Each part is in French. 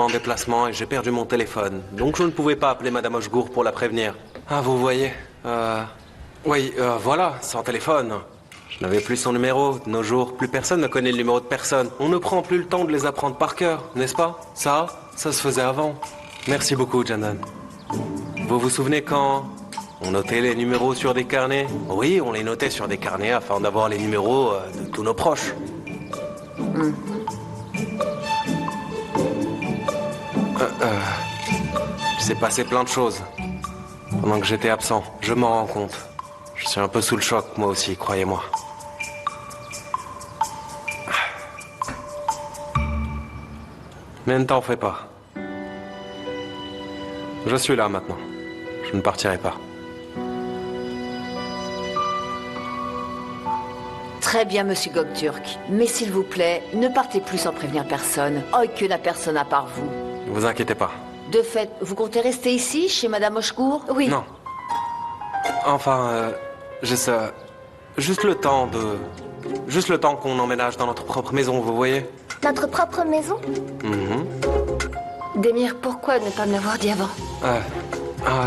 En déplacement et j'ai perdu mon téléphone. Donc je ne pouvais pas appeler Madame Hochgour pour la prévenir. Ah, vous voyez. Oui, voilà, sans téléphone. Je n'avais plus son numéro. De nos jours, plus personne ne connaît le numéro de personne. On ne prend plus le temps de les apprendre par cœur, n'est-ce pas? Ça se faisait avant. Merci beaucoup, Jandan. Vous vous souvenez quand on notait les numéros sur des carnets? Oui, on les notait sur des carnets afin d'avoir les numéros de tous nos proches. Il s'est passé plein de choses pendant que j'étais absent. Je m'en rends compte. Je suis un peu sous le choc, moi aussi, croyez-moi. Mais ne t'en fais pas. Je suis là maintenant. Je ne partirai pas. Très bien, monsieur Gökturk. Mais s'il vous plaît, ne partez plus sans prévenir personne. Aucune personne à part vous. Ne vous inquiétez pas. De fait, vous comptez rester ici, chez Madame Hochgour? Oui. Non. Enfin, juste le temps de... Juste le temps qu'on emménage dans notre propre maison, vous voyez? Notre propre maison? Démir, pourquoi ne pas me l'avoir dit avant?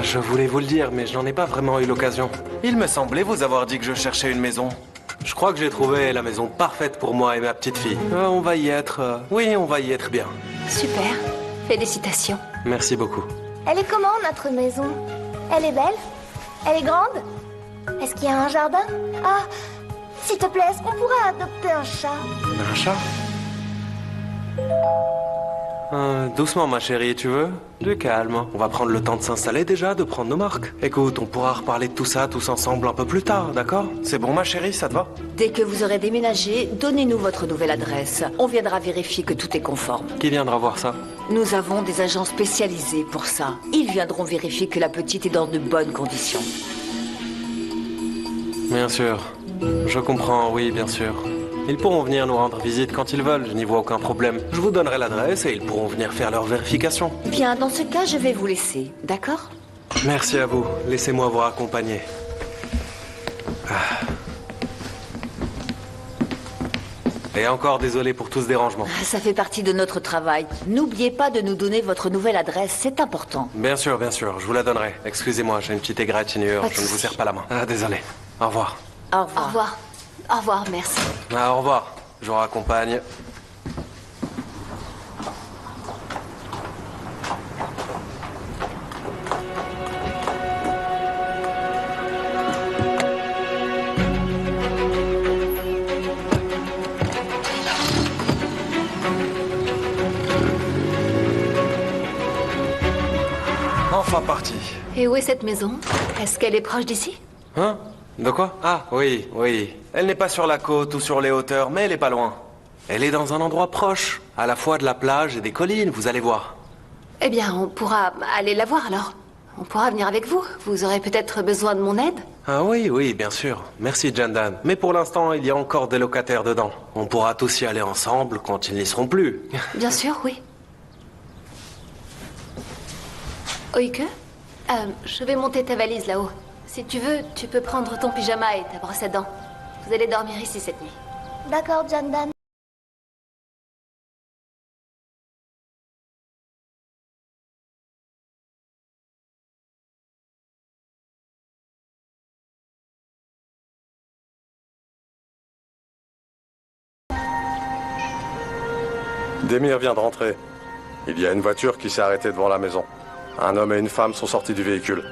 Je voulais vous le dire, mais je n'en ai pas vraiment eu l'occasion. Il me semblait vous avoir dit que je cherchais une maison. Je crois que j'ai trouvé la maison parfaite pour moi et ma petite fille. On va y être... Oui, on va y être bien. Super. Félicitations. Merci beaucoup. Elle est comment, notre maison? Elle est belle? Elle est grande? Est-ce qu'il y a un jardin? Ah, s'il te plaît, est-ce qu'on pourrait adopter un chat? Un chat? Doucement, ma chérie, tu veux? Du calme. On va prendre le temps de s'installer déjà, de prendre nos marques. Écoute, on pourra reparler de tout ça tous ensemble un peu plus tard, d'accord? C'est bon, ma chérie, ça te va? Dès que vous aurez déménagé, donnez-nous votre nouvelle adresse. On viendra vérifier que tout est conforme. Qui viendra voir ça? Nous avons des agents spécialisés pour ça. Ils viendront vérifier que la petite est dans de bonnes conditions. Bien sûr. Je comprends, oui, bien sûr. Ils pourront venir nous rendre visite quand ils veulent, je n'y vois aucun problème. Je vous donnerai l'adresse et ils pourront venir faire leur vérification. Bien, dans ce cas, je vais vous laisser, d'accord? Merci à vous. Laissez-moi vous accompagner. Et encore désolé pour tout ce dérangement. Ça fait partie de notre travail. N'oubliez pas de nous donner votre nouvelle adresse, c'est important. Bien sûr, je vous la donnerai. Excusez-moi, j'ai une petite égratignure, je ne vous serre pas la main. Désolé. Au revoir. Au revoir. Au revoir. Au revoir, merci. Au revoir. Je vous raccompagne. Enfin parti. Et où est cette maison? Est-ce qu'elle est proche d'ici? Hein? De quoi? Ah, oui. Elle n'est pas sur la côte ou sur les hauteurs, mais elle est pas loin. Elle est dans un endroit proche, à la fois de la plage et des collines, vous allez voir. Eh bien, on pourra aller la voir alors. On pourra venir avec vous. Vous aurez peut-être besoin de mon aide? Ah oui, bien sûr. Merci, Jandan. Mais pour l'instant, il y a encore des locataires dedans. On pourra tous y aller ensemble quand ils n'y seront plus. Bien sûr, oui. Oike, je vais monter ta valise là-haut. Si tu veux, tu peux prendre ton pyjama et ta brosse à dents. Vous allez dormir ici cette nuit. D'accord, Jandan. Démir vient de rentrer. Il y a une voiture qui s'est arrêtée devant la maison. Un homme et une femme sont sortis du véhicule.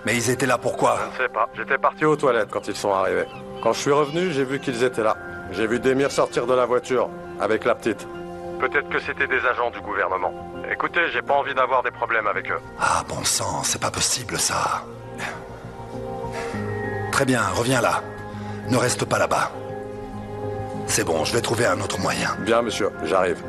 Mais ils étaient là pourquoi? Je ne sais pas. J'étais parti aux toilettes quand ils sont arrivés. Quand je suis revenu, j'ai vu qu'ils étaient là. J'ai vu Démir sortir de la voiture, avec la petite. Peut-être que c'était des agents du gouvernement. Écoutez, j'ai pas envie d'avoir des problèmes avec eux. Ah, bon sang, c'est pas possible ça. Très bien, reviens là. Ne reste pas là-bas. C'est bon, je vais trouver un autre moyen. Bien, monsieur, j'arrive.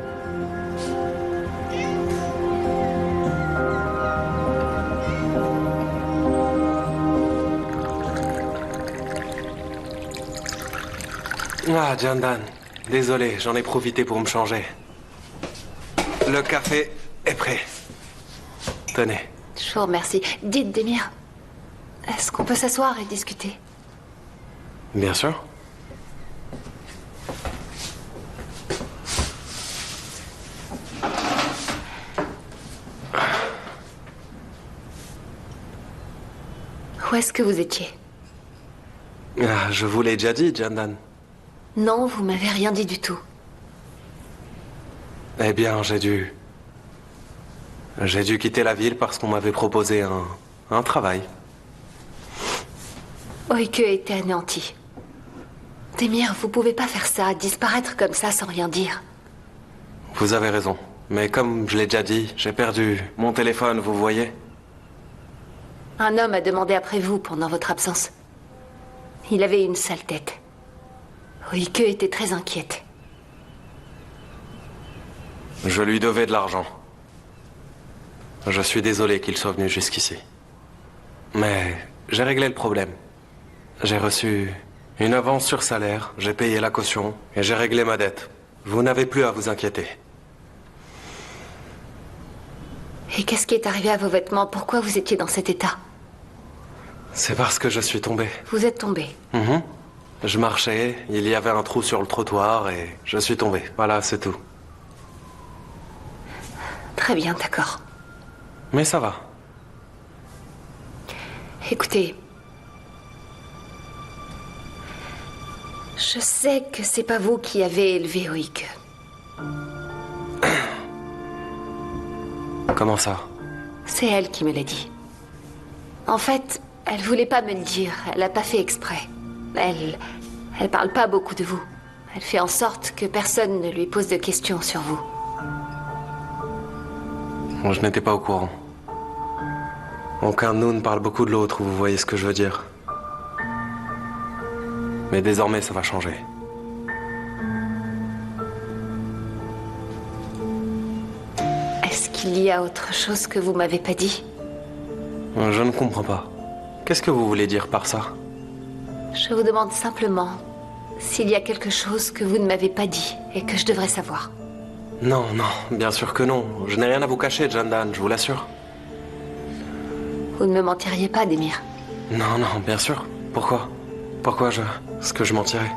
Ah, Jandan. Désolé, j'en ai profité pour me changer. Le café est prêt. Tenez. Je vous remercie. Dites, Démir, est-ce qu'on peut s'asseoir et discuter? Bien sûr. Où est-ce que vous étiez? Ah, je vous l'ai déjà dit, Jandan. Non, vous m'avez rien dit du tout. Eh bien, j'ai dû quitter la ville parce qu'on m'avait proposé un travail. Oike était anéanti. Démir, vous pouvez pas faire ça, disparaître comme ça sans rien dire. Vous avez raison. Mais comme je l'ai déjà dit, j'ai perdu mon téléphone, vous voyez? Un homme a demandé après vous pendant votre absence. Il avait une sale tête. Oike était très inquiète. Je lui devais de l'argent. Je suis désolé qu'il soit venu jusqu'ici. Mais j'ai réglé le problème. J'ai reçu une avance sur salaire, j'ai payé la caution et j'ai réglé ma dette. Vous n'avez plus à vous inquiéter. Et qu'est-ce qui est arrivé à vos vêtements? Pourquoi vous étiez dans cet état? C'est parce que je suis tombé. Vous êtes tombé. Je marchais, il y avait un trou sur le trottoir et je suis tombé. Voilà, c'est tout. Très bien, d'accord. Mais ça va. Écoutez, je sais que c'est pas vous qui avez élevé Oike. Comment ça? C'est elle qui me l'a dit. En fait, elle voulait pas me le dire. Elle a pas fait exprès. Elle parle pas beaucoup de vous. Elle fait en sorte que personne ne lui pose de questions sur vous. Bon, je n'étais pas au courant. Aucun de nous ne parle beaucoup de l'autre, vous voyez ce que je veux dire. Mais désormais, ça va changer. Est-ce qu'il y a autre chose que vous m'avez pas dit? Je ne comprends pas. Qu'est-ce que vous voulez dire par ça? Je vous demande simplement s'il y a quelque chose que vous ne m'avez pas dit et que je devrais savoir. Non, non, bien sûr que non. Je n'ai rien à vous cacher, Jandan, je vous l'assure. Vous ne me mentiriez pas, Démir. Non, non, bien sûr. Pourquoi? Est-ce que je mentirais?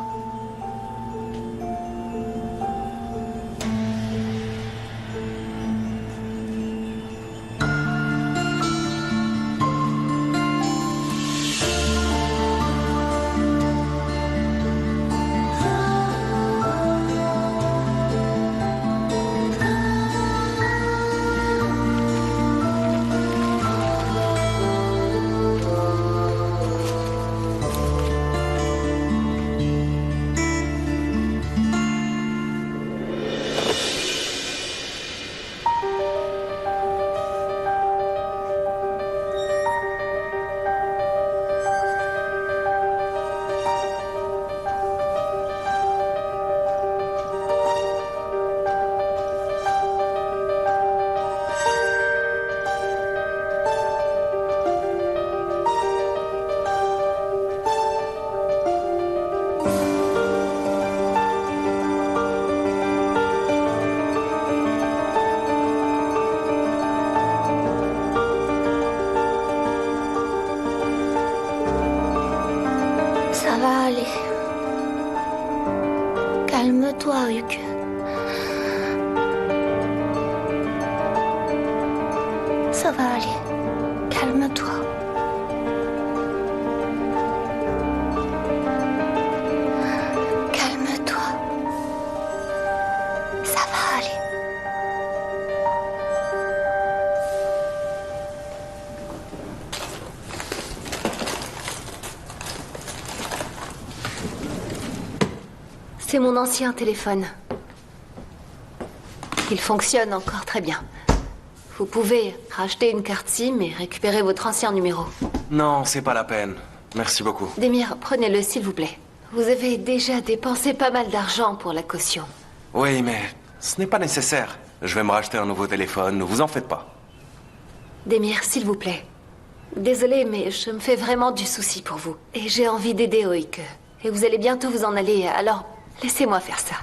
Ça va aller. Calme-toi, Oike. Ça va aller. Calme-toi. Calme-toi. Ça va aller. C'est mon ancien téléphone. Il fonctionne encore très bien. Vous pouvez racheter une carte SIM et récupérer votre ancien numéro. Non, c'est pas la peine. Merci beaucoup. Démir, prenez-le s'il vous plaît. Vous avez déjà dépensé pas mal d'argent pour la caution. Oui, mais ce n'est pas nécessaire. Je vais me racheter un nouveau téléphone, ne vous en faites pas. Démir, s'il vous plaît. Désolée, mais je me fais vraiment du souci pour vous. Et j'ai envie d'aider Oike. Et vous allez bientôt vous en aller, alors laissez-moi faire ça.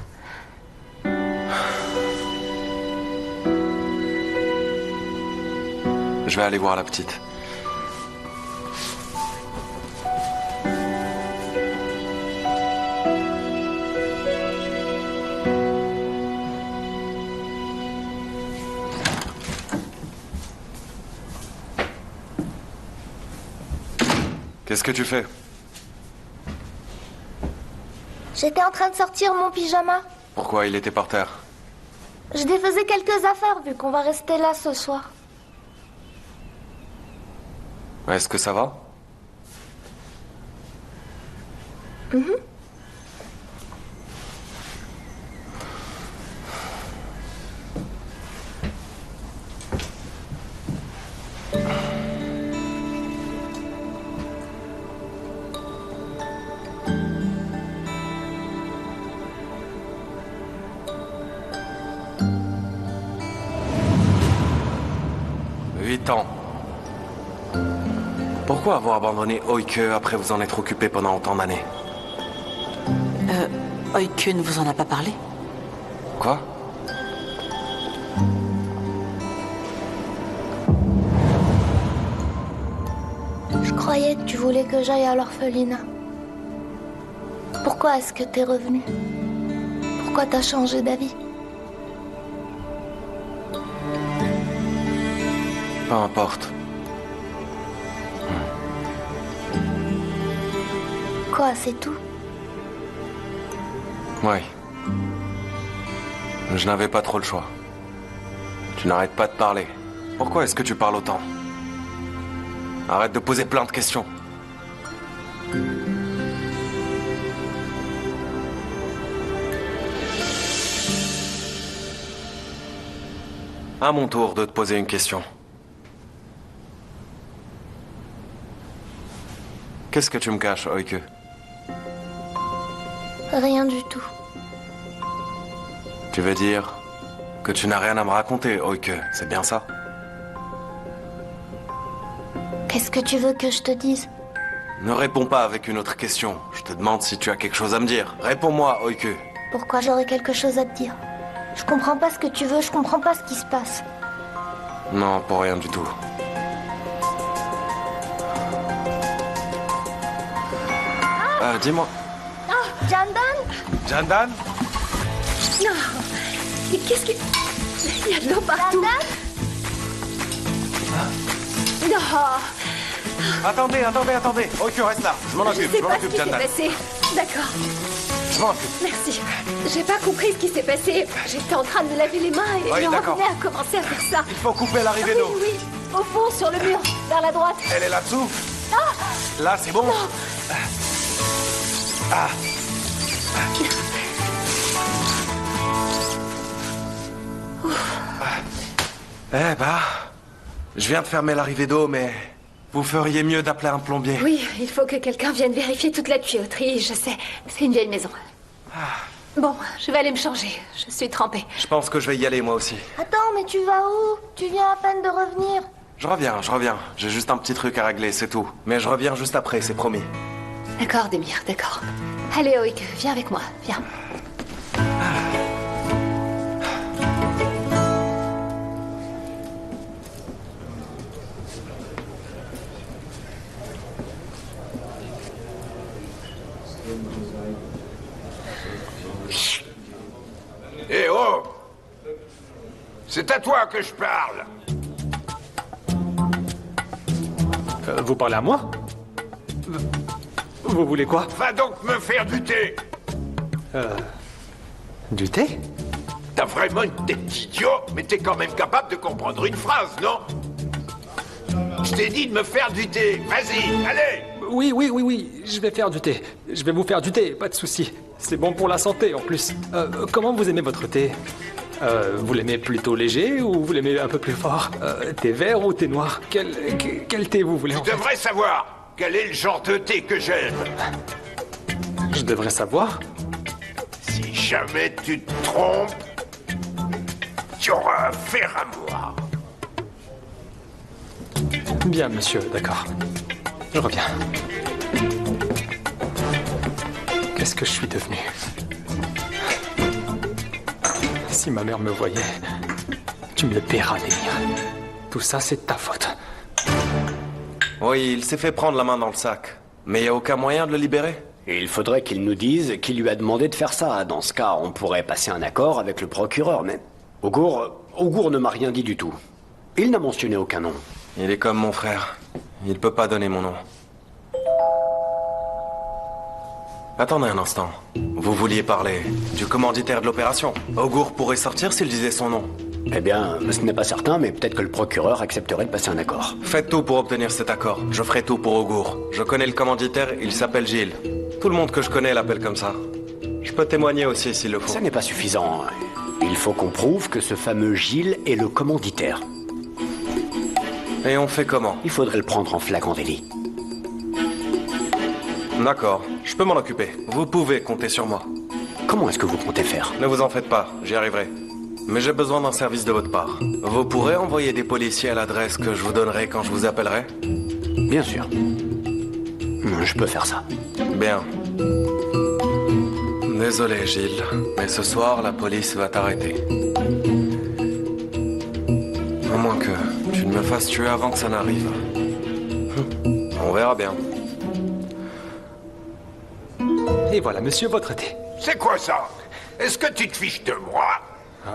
Je vais aller voir la petite. Qu'est-ce que tu fais? J'étais en train de sortir mon pyjama. Pourquoi il était par terre? Je défaisais quelques affaires vu qu'on va rester là ce soir. Est-ce que ça va? Ans. Pourquoi avoir abandonné Oike après vous en être occupé pendant autant d'années? Oike ne vous en a pas parlé? Quoi? Je croyais que tu voulais que j'aille à l'orphelinat. Pourquoi est-ce que t'es revenu? Pourquoi t'as changé d'avis? Peu importe. Quoi, c'est tout? Oui. Je n'avais pas trop le choix. Tu n'arrêtes pas de parler. Pourquoi est-ce que tu parles autant? Arrête de poser plein de questions. À mon tour de te poser une question. Qu'est-ce que tu me caches, Oike? Rien du tout. Tu veux dire que tu n'as rien à me raconter, Oike, c'est bien ça? Qu'est-ce que tu veux que je te dise? Ne réponds pas avec une autre question. Je te demande si tu as quelque chose à me dire. Réponds-moi, Oike. Pourquoi j'aurais quelque chose à te dire? Je comprends pas ce que tu veux, je comprends pas ce qui se passe. Non, pour rien du tout. Dis-moi. Jandan? Jandan? Non. Mais qu'est-ce que... Il y a de l'eau partout. Jandan? Non. Attendez. Oike, reste là. Je m'en Je occupe, sais je m'en pas ce occupe, qui s'est Jandan. passé. D'accord. Je m'en occupe. Merci. J'ai pas compris ce qui s'est passé. J'étais en train de me laver les mains et Oui, je d'accord. revenais à commencer à faire ça. Il faut couper l'arrivée Oui, d'eau. oui. Au fond, sur le mur, vers la droite. Elle est là-dessous. Là, c'est bon. Ah. Eh bah, je viens de fermer l'arrivée d'eau, mais vous feriez mieux d'appeler un plombier. Oui, il faut que quelqu'un vienne vérifier toute la tuyauterie. Je sais, c'est une vieille maison. Bon, je vais aller me changer. Je suis trempée. Je pense que je vais y aller moi aussi. Attends, mais tu vas où? Tu viens à peine de revenir. Je reviens. J'ai juste un petit truc à régler, c'est tout. Mais je reviens juste après, c'est promis. D'accord, Demir, d'accord. Allez, Oik, viens avec moi, viens. Eh oh! C'est à toi que je parle! Vous parlez à moi? Vous voulez quoi? Va donc me faire du thé! Du thé? T'as vraiment une tête d'idiot, mais t'es quand même capable de comprendre une phrase, non? Je t'ai dit de me faire du thé! Vas-y, allez! Oui, je vais faire du thé. Je vais vous faire du thé, pas de souci. C'est bon pour la santé en plus. Comment vous aimez votre thé? Vous l'aimez plutôt léger ou vous l'aimez un peu plus fort? Thé vert ou thé noir? Quel thé vous voulez en Tu fait? devrais savoir quel est le genre de thé que j'aime. Je devrais savoir? Si jamais tu te trompes, tu auras affaire à moi. Bien, monsieur, d'accord. Je reviens. Qu'est-ce que je suis devenu? Si ma mère me voyait, tu me le paieras, Demir. Tout ça, c'est ta faute. Oui, il s'est fait prendre la main dans le sac. Mais y a aucun moyen de le libérer? Et il faudrait qu'il nous dise qui lui a demandé de faire ça. Dans ce cas, on pourrait passer un accord avec le procureur, mais... Augur ne m'a rien dit du tout. Il n'a mentionné aucun nom. Il est comme mon frère. Il peut pas donner mon nom. Attendez un instant. Vous vouliez parler du commanditaire de l'opération. Augour pourrait sortir s'il disait son nom. Eh bien, ce n'est pas certain, mais peut-être que le procureur accepterait de passer un accord. Faites tout pour obtenir cet accord. Je ferai tout pour Augour. Je connais le commanditaire, il s'appelle Gilles. Tout le monde que je connais l'appelle comme ça. Je peux témoigner aussi s'il le faut. Ça n'est pas suffisant. Il faut qu'on prouve que ce fameux Gilles est le commanditaire. Et on fait comment? Il faudrait le prendre en flagrant délit. D'accord, je peux m'en occuper. Vous pouvez compter sur moi. Comment est-ce que vous comptez faire? Ne vous en faites pas, j'y arriverai. Mais j'ai besoin d'un service de votre part. Vous pourrez envoyer des policiers à l'adresse que je vous donnerai quand je vous appellerai? Bien sûr. Je peux faire ça. Bien. Désolé, Gilles, mais ce soir, la police va t'arrêter. À moins que tu ne me fasses tuer avant que ça n'arrive. On verra bien. Et voilà, monsieur, votre thé. C'est quoi ça? Est-ce que tu te fiches de moi?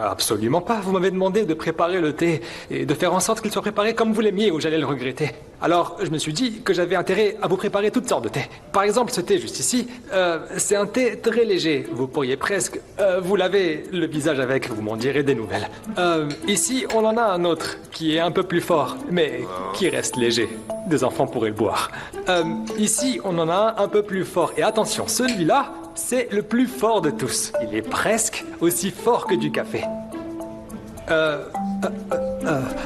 Absolument pas. Vous m'avez demandé de préparer le thé et de faire en sorte qu'il soit préparé comme vous l'aimiez ou j'allais le regretter. Alors, je me suis dit que j'avais intérêt à vous préparer toutes sortes de thés. Par exemple, ce thé juste ici, c'est un thé très léger. Vous pourriez presque vous laver le visage avec, vous m'en direz des nouvelles. Ici, on en a un autre qui est un peu plus fort, mais qui reste léger. Des enfants pourraient le boire. Ici, on en a un peu plus fort. Et attention, celui-là, c'est le plus fort de tous. Il est presque aussi fort que du café.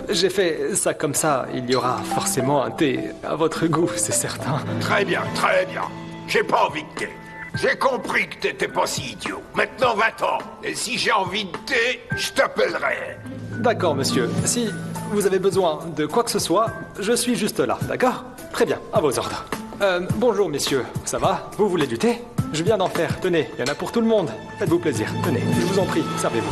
J'ai fait ça comme ça. Il y aura forcément un thé à votre goût, c'est certain. Très bien, très bien. J'ai pas envie de thé. J'ai compris que t'étais pas si idiot. Maintenant, va-t'en. Et si j'ai envie de thé, je t'appellerai. D'accord, monsieur. Si vous avez besoin de quoi que ce soit, je suis juste là, d'accord? Très bien, à vos ordres. Bonjour, messieurs. Ça va? Vous voulez du thé? Je viens d'en faire. Tenez, il y en a pour tout le monde. Faites-vous plaisir. Tenez, je vous en prie, servez-vous.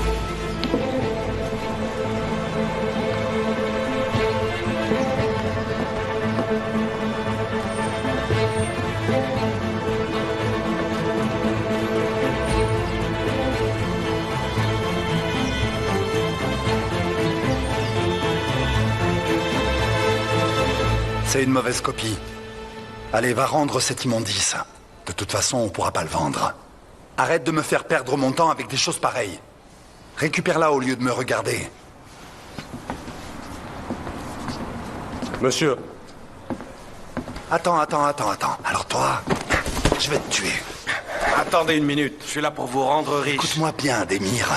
C'est une mauvaise copie. Allez, va rendre cet immondice. De toute façon, on pourra pas le vendre. Arrête de me faire perdre mon temps avec des choses pareilles. Récupère-la au lieu de me regarder. Monsieur. Attends. Alors toi, je vais te tuer. Attendez une minute, je suis là pour vous rendre riche. Écoute-moi bien, Démir.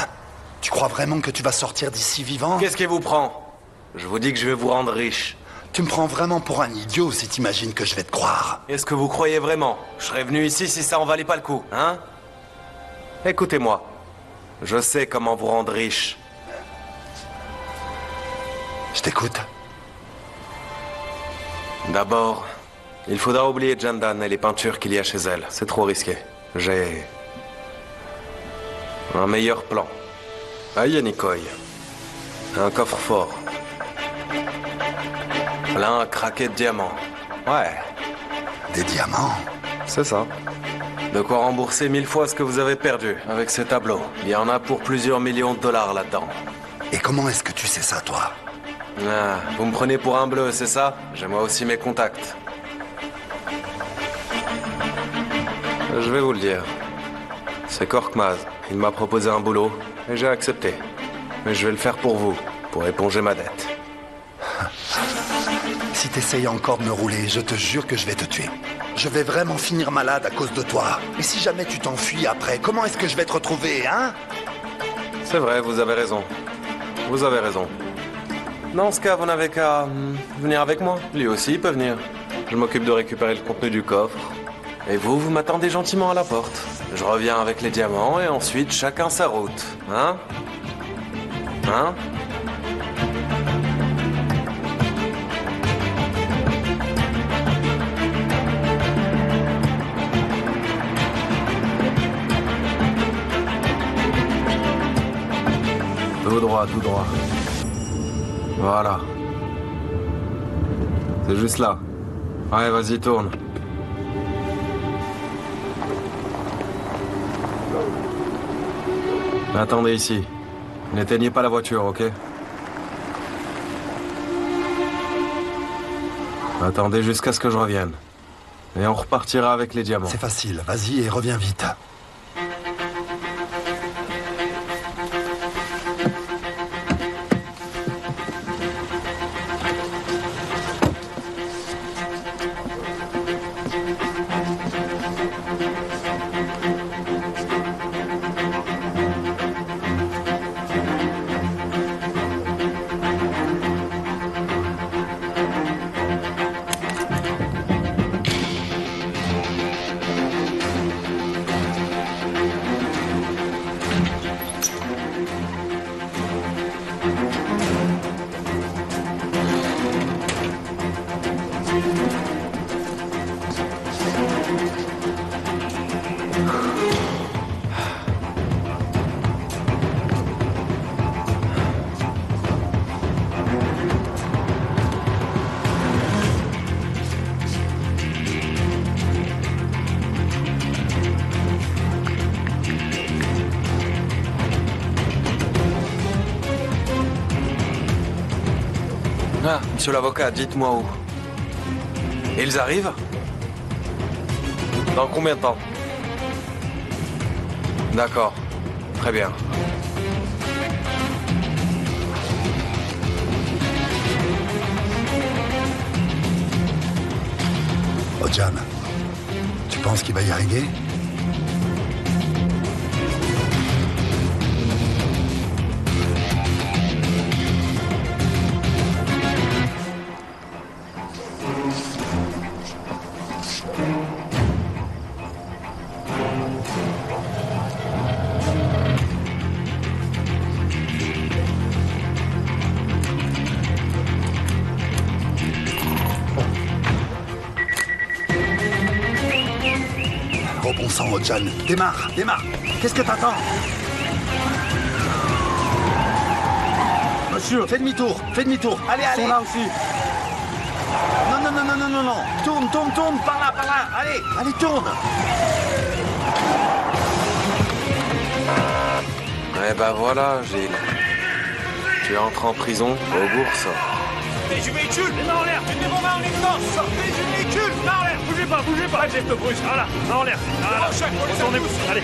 Tu crois vraiment que tu vas sortir d'ici vivant? Qu'est-ce qui vous prend? Je vous dis que je vais vous rendre riche. Tu me prends vraiment pour un idiot si t'imagines que je vais te croire. Est-ce que vous croyez vraiment? Je serais venu ici si ça en valait pas le coup, hein? Écoutez-moi. Je sais comment vous rendre riche. Je t'écoute. D'abord, il faudra oublier Jandan et les peintures qu'il y a chez elle. C'est trop risqué. J'ai un meilleur plan. À Yanikoy. Un coffre-fort. Plein à craquer de diamants. Ouais. Des diamants? C'est ça. De quoi rembourser 1000 fois ce que vous avez perdu avec ces tableaux. Il y en a pour plusieurs millions de dollars là-dedans. Et comment est-ce que tu sais ça, toi? Ah, vous me prenez pour un bleu, c'est ça? J'ai moi aussi mes contacts. Je vais vous le dire. C'est Korkmaz. Il m'a proposé un boulot et j'ai accepté. Mais je vais le faire pour vous, pour éponger ma dette. Si t'essayes encore de me rouler, je te jure que je vais te tuer. Je vais vraiment finir malade à cause de toi. Et si jamais tu t'enfuis après, comment est-ce que je vais te retrouver, hein? C'est vrai, vous avez raison. Vous avez raison. Dans ce cas, vous n'avez qu'à venir avec moi. Lui aussi, il peut venir. Je m'occupe de récupérer le contenu du coffre. Et vous m'attendez gentiment à la porte. Je reviens avec les diamants et ensuite chacun sa route. Hein? Hein? Tout droit, tout droit. Voilà. C'est juste là. Ouais, vas-y, tourne. Attendez ici. N'éteignez pas la voiture, ok? Attendez jusqu'à ce que je revienne. Et on repartira avec les diamants. C'est facile, vas-y et reviens vite. Ah, monsieur l'avocat, dites-moi où. Ils arrivent? Dans combien de temps? D'accord. Très bien. Ojan, tu penses qu'il va y arriver? Oh bon sang, Ojan, démarre, démarre. Qu'est-ce que t'attends? Monsieur, fais demi-tour, allez, allez. Ils sont là aussi. Non, non, non, non, non, non, non. Tourne, tourne, tourne, par là, allez, allez, tourne. Eh ben voilà, Gilles. Tu entres en prison au bourse. Sortez du véhicule, les mains en l'air, tenez vos mains en évidence. Sortez du véhicule, mains en l'air, bougez pas, geste brusque, voilà, mains en l'air, voilà, retournez-vous, allez.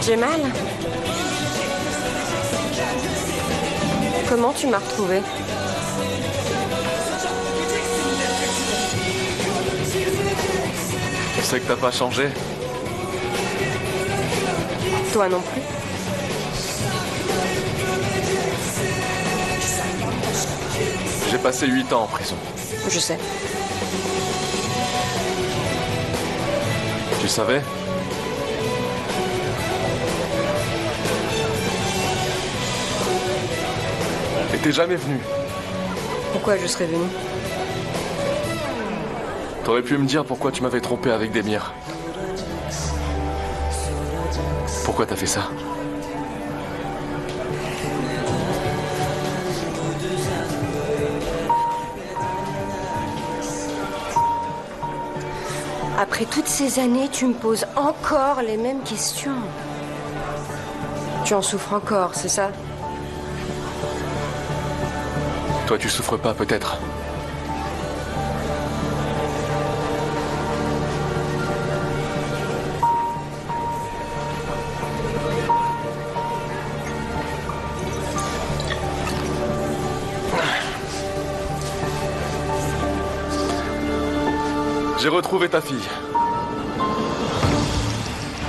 J'ai mal. Comment tu m'as retrouvée? sais que t'as pas changé. Toi non plus. J'ai passé 8 ans en prison. Je sais. Tu savais? Et t'es jamais venu. Pourquoi je serais venu? T'aurais pu me dire pourquoi tu m'avais trompé avec Demir. Pourquoi t'as fait ça? Après toutes ces années, tu me poses encore les mêmes questions. Tu en souffres encore, c'est ça? Toi, tu souffres pas, peut-être. J'ai retrouvé ta fille.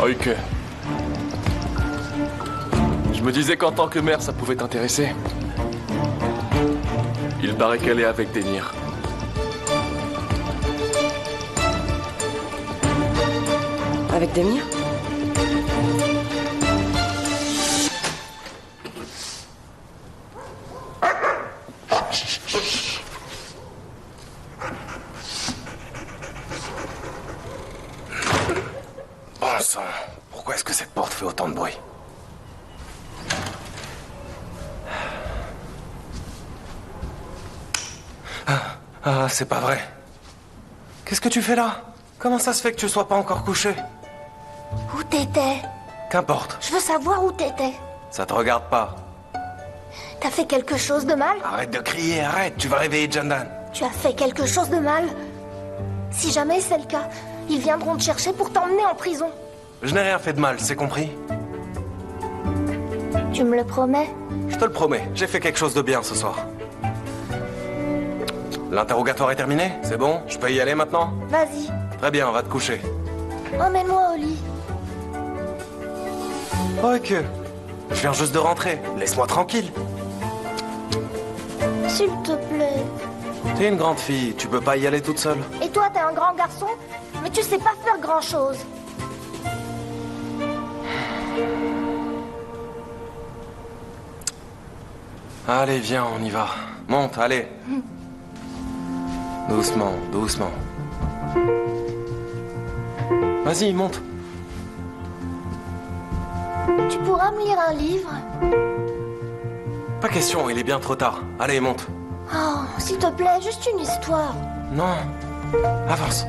Oike. Je me disais qu'en tant que mère, ça pouvait t'intéresser. Il paraît qu'elle est avec Demir. Avec Demir? Bon sang, pourquoi est-ce que cette porte fait autant de bruit? Ah, c'est pas vrai. Qu'est-ce que tu fais là? Comment ça se fait que tu sois pas encore couché? Où t'étais? Qu'importe. Je veux savoir où t'étais. Ça te regarde pas. T'as fait quelque chose de mal? Arrête de crier, arrête, tu vas réveiller Jandan. Tu as fait quelque chose de mal? Si jamais c'est le cas, ils viendront te chercher pour t'emmener en prison. Je n'ai rien fait de mal, c'est compris? Tu me le promets? Je te le promets, j'ai fait quelque chose de bien ce soir. L'interrogatoire est terminé? C'est bon? Je peux y aller maintenant? Vas-y. Très bien, va te coucher. Emmène-moi au lit. Ok. Je viens juste de rentrer. Laisse-moi tranquille. S'il te plaît. T'es une grande fille, tu peux pas y aller toute seule. Et toi, t'es un grand garçon? Mais tu sais pas faire grand-chose. Allez, viens, on y va. Monte, allez. Doucement, doucement. Vas-y, monte. Tu pourras me lire un livre? Pas question, il est bien trop tard. Allez, monte. Oh, s'il te plaît, juste une histoire. Non. Avance.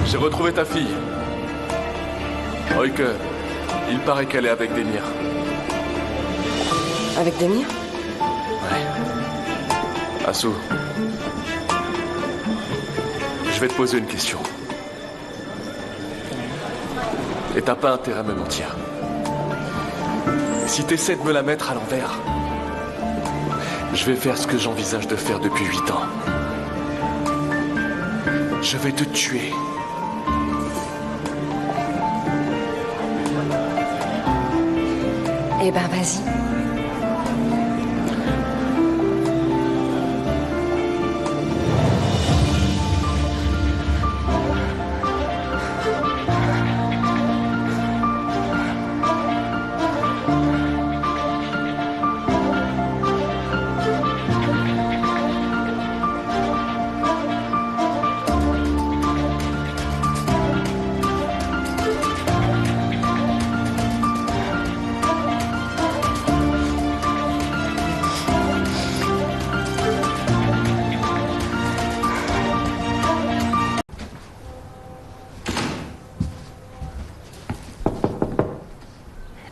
J'ai retrouvé ta fille. Oike, il paraît qu'elle est avec Demir. Avec Demir? Ouais. Asu, je vais te poser une question. Et t'as pas intérêt à me mentir. Si t'essaies de me la mettre à l'envers, je vais faire ce que j'envisage de faire depuis 8 ans. Je vais te tuer. Eh ben, vas-y.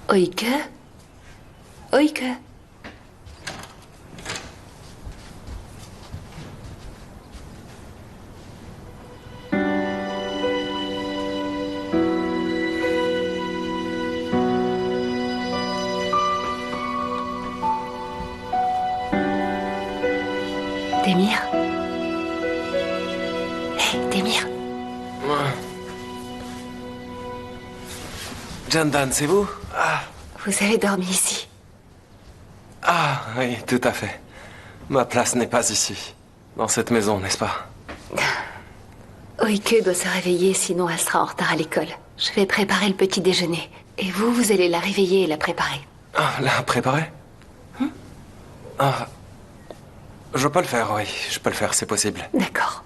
Oike? Oike? Demir? Hé, Demir? Jandan, c'est vous? Ah. Vous avez dormi ici? Ah, oui, tout à fait. Ma place n'est pas ici. Dans cette maison, n'est-ce pas? Oike doit se réveiller, sinon elle sera en retard à l'école. Je vais préparer le petit déjeuner. Et vous allez la réveiller et la préparer. Ah, la préparer? Ah. Je peux le faire, oui. Je peux le faire, c'est possible. D'accord.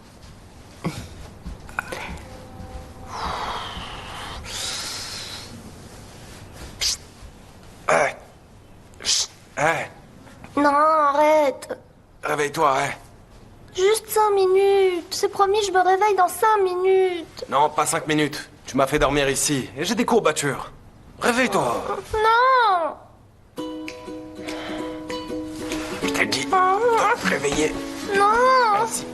Hey. Chut. Hey. Non, arrête. Réveille-toi, hein. Juste 5 minutes. C'est promis, je me réveille dans 5 minutes. Non, pas 5 minutes. Tu m'as fait dormir ici et j'ai des courbatures. Réveille-toi. Non. Je t'ai dit de te réveiller. Non. Vas-y.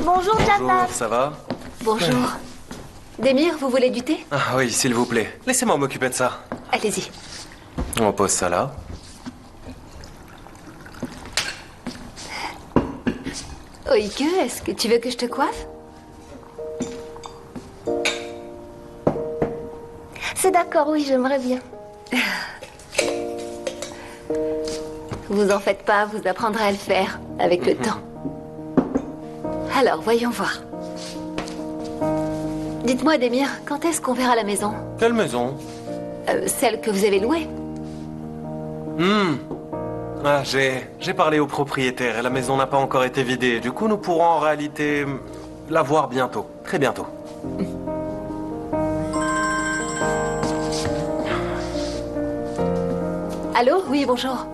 Bonjour, Jandan. Bonjour, ça va? Bonjour. Demir, vous voulez du thé? Ah oui, s'il vous plaît. Laissez-moi m'occuper de ça. Allez-y. On pose ça là. Oike, est-ce que tu veux que je te coiffe? C'est d'accord, oui, j'aimerais bien. Vous en faites pas, vous apprendrez à le faire avec le temps. Alors, voyons voir. Dites-moi, Demir, quand est-ce qu'on verra la maison? Quelle maison? Celle que vous avez louée. Ah, j'ai parlé au propriétaire et la maison n'a pas encore été vidée. Du coup, nous pourrons en réalité la voir bientôt. Très bientôt. Allô? Oui, bonjour.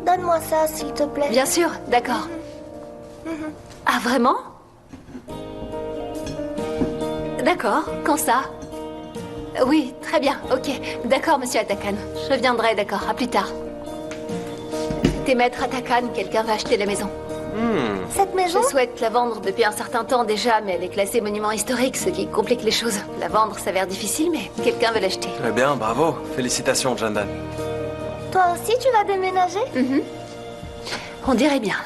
Donne-moi ça, s'il te plaît. Bien sûr, d'accord. Ah, vraiment? D'accord, quand ça? Oui, très bien, ok. D'accord, monsieur Atakan. Je viendrai, d'accord, à plus tard. T'es maître Atakan, quelqu'un va acheter la maison. Cette maison? Je souhaite la vendre depuis un certain temps déjà, mais elle est classée monument historique, ce qui complique les choses. La vendre s'avère difficile, mais quelqu'un veut l'acheter. Très bien, bravo. Félicitations, Jandan. Toi aussi, tu vas déménager? On dirait bien.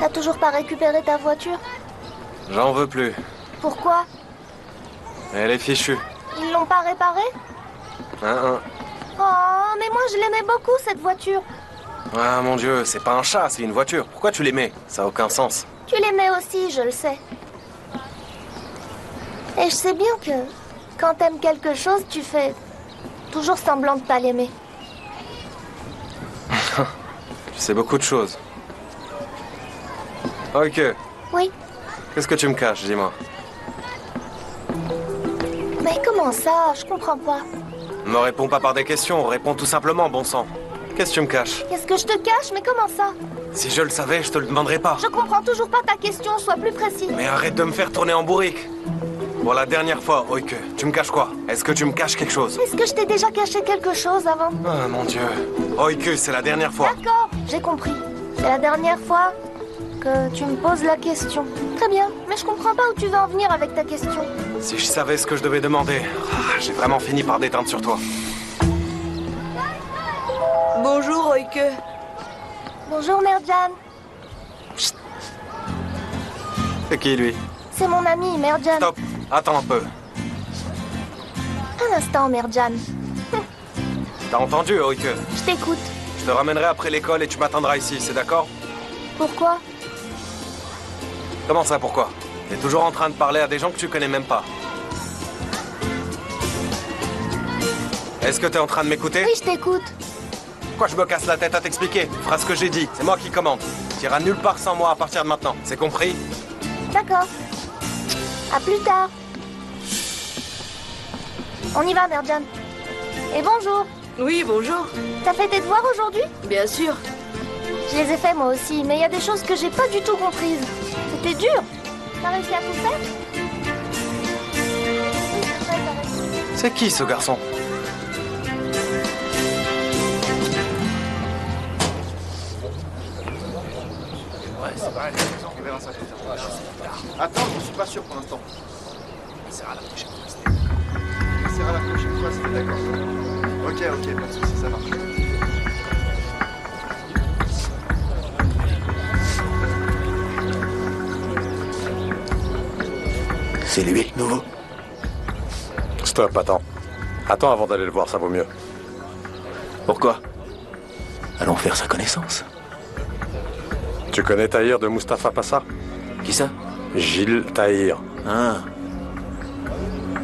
T'as toujours pas récupéré ta voiture? J'en veux plus. Pourquoi? Elle est fichue. Ils l'ont pas réparée? Oh, mais moi je l'aimais beaucoup cette voiture. Ah mon Dieu, c'est pas un chat, c'est une voiture. Pourquoi tu l'aimais? Ça a aucun sens. Tu l'aimais aussi, je le sais. Et je sais bien que quand t'aimes quelque chose, tu fais toujours semblant de pas l'aimer. Tu sais beaucoup de choses. Ok. Oui. Qu'est-ce que tu me caches, dis-moi? Mais comment ça? Je comprends pas. Ne me réponds pas par des questions, réponds tout simplement, bon sang. Qu'est-ce que tu me caches? Qu'est-ce que je te cache? Mais comment ça? Si je le savais, je te le demanderais pas. Je comprends toujours pas ta question, sois plus précis. Mais arrête de me faire tourner en bourrique. Pour la dernière fois, Oike, tu me caches quoi? Est-ce que tu me caches quelque chose? Est-ce que je t'ai déjà caché quelque chose avant? Ah mon Dieu. Oike, c'est la dernière fois. D'accord, j'ai compris. C'est la dernière fois que tu me poses la question. Très bien, mais je comprends pas où tu veux en venir avec ta question. Si je savais ce que je devais demander, j'ai vraiment fini par déteindre sur toi. Bonjour, Oike. Bonjour, Merdjan. C'est qui, lui? C'est mon ami, Merdjan. Stop. Attends un peu. Un instant, Merdjan. T'as entendu, Oike? Je t'écoute. Je te ramènerai après l'école et tu m'attendras ici, c'est d'accord? Pourquoi? Comment ça, pourquoi? T'es toujours en train de parler à des gens que tu connais même pas. Est-ce que t'es en train de m'écouter? Oui, je t'écoute. Pourquoi je me casse la tête à t'expliquer? Tu feras ce que j'ai dit, c'est moi qui commande. T'iras nulle part sans moi à partir de maintenant, c'est compris? D'accord. À plus tard. On y va, Merdjan. Et bonjour. Oui, bonjour. T'as fait tes devoirs aujourd'hui? Bien sûr. Je les ai faits moi aussi, mais il y a des choses que j'ai pas du tout comprises. C'était dur. T'as réussi à tout faire? C'est qui ce garçon? Ouais, c'est pareil. On verra ça plus tard. Attends, je suis pas sûr pour l'instant. On essaiera la prochaine fois. On essaiera la prochaine fois, c'était d'accord. Ok, pas de soucis, ça marche. C'est lui, nouveau. Stop, attends. Attends avant d'aller le voir, ça vaut mieux. Pourquoi? Allons faire sa connaissance. Tu connais Tahir de Mustapha Passa? Qui ça? Gilles Tahir. Ah.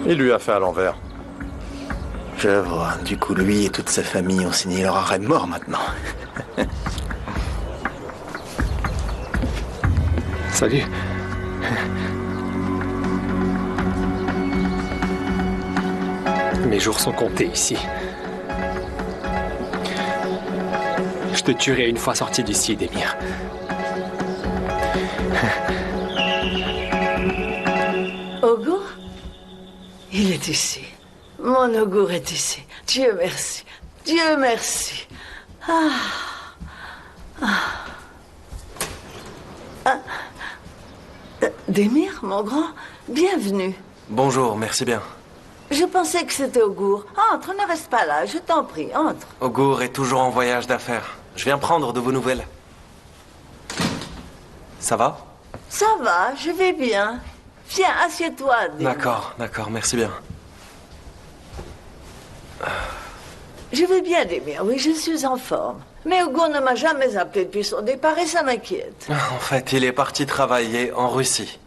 Il lui a fait à l'envers. Je vois. Du coup, lui et toute sa famille ont signé leur arrêt de mort maintenant. Salut. Mes jours sont comptés ici. Je te tuerai une fois sorti d'ici, Demir. Ogour? Il est ici. Mon Ogour est ici. Dieu merci. Dieu merci. Demir, mon grand, bienvenue. Bonjour, merci bien. Je pensais que c'était Ogour. Entre, ne reste pas là, je t'en prie, entre. Ogour est toujours en voyage d'affaires. Je viens prendre de vos nouvelles. Ça va? Ça va, je vais bien. Viens, assieds-toi, Demir. D'accord, merci bien. Je vais bien, Demir, oui, je suis en forme. Mais Ogour ne m'a jamais appelé depuis son départ et ça m'inquiète. En fait, il est parti travailler en Russie.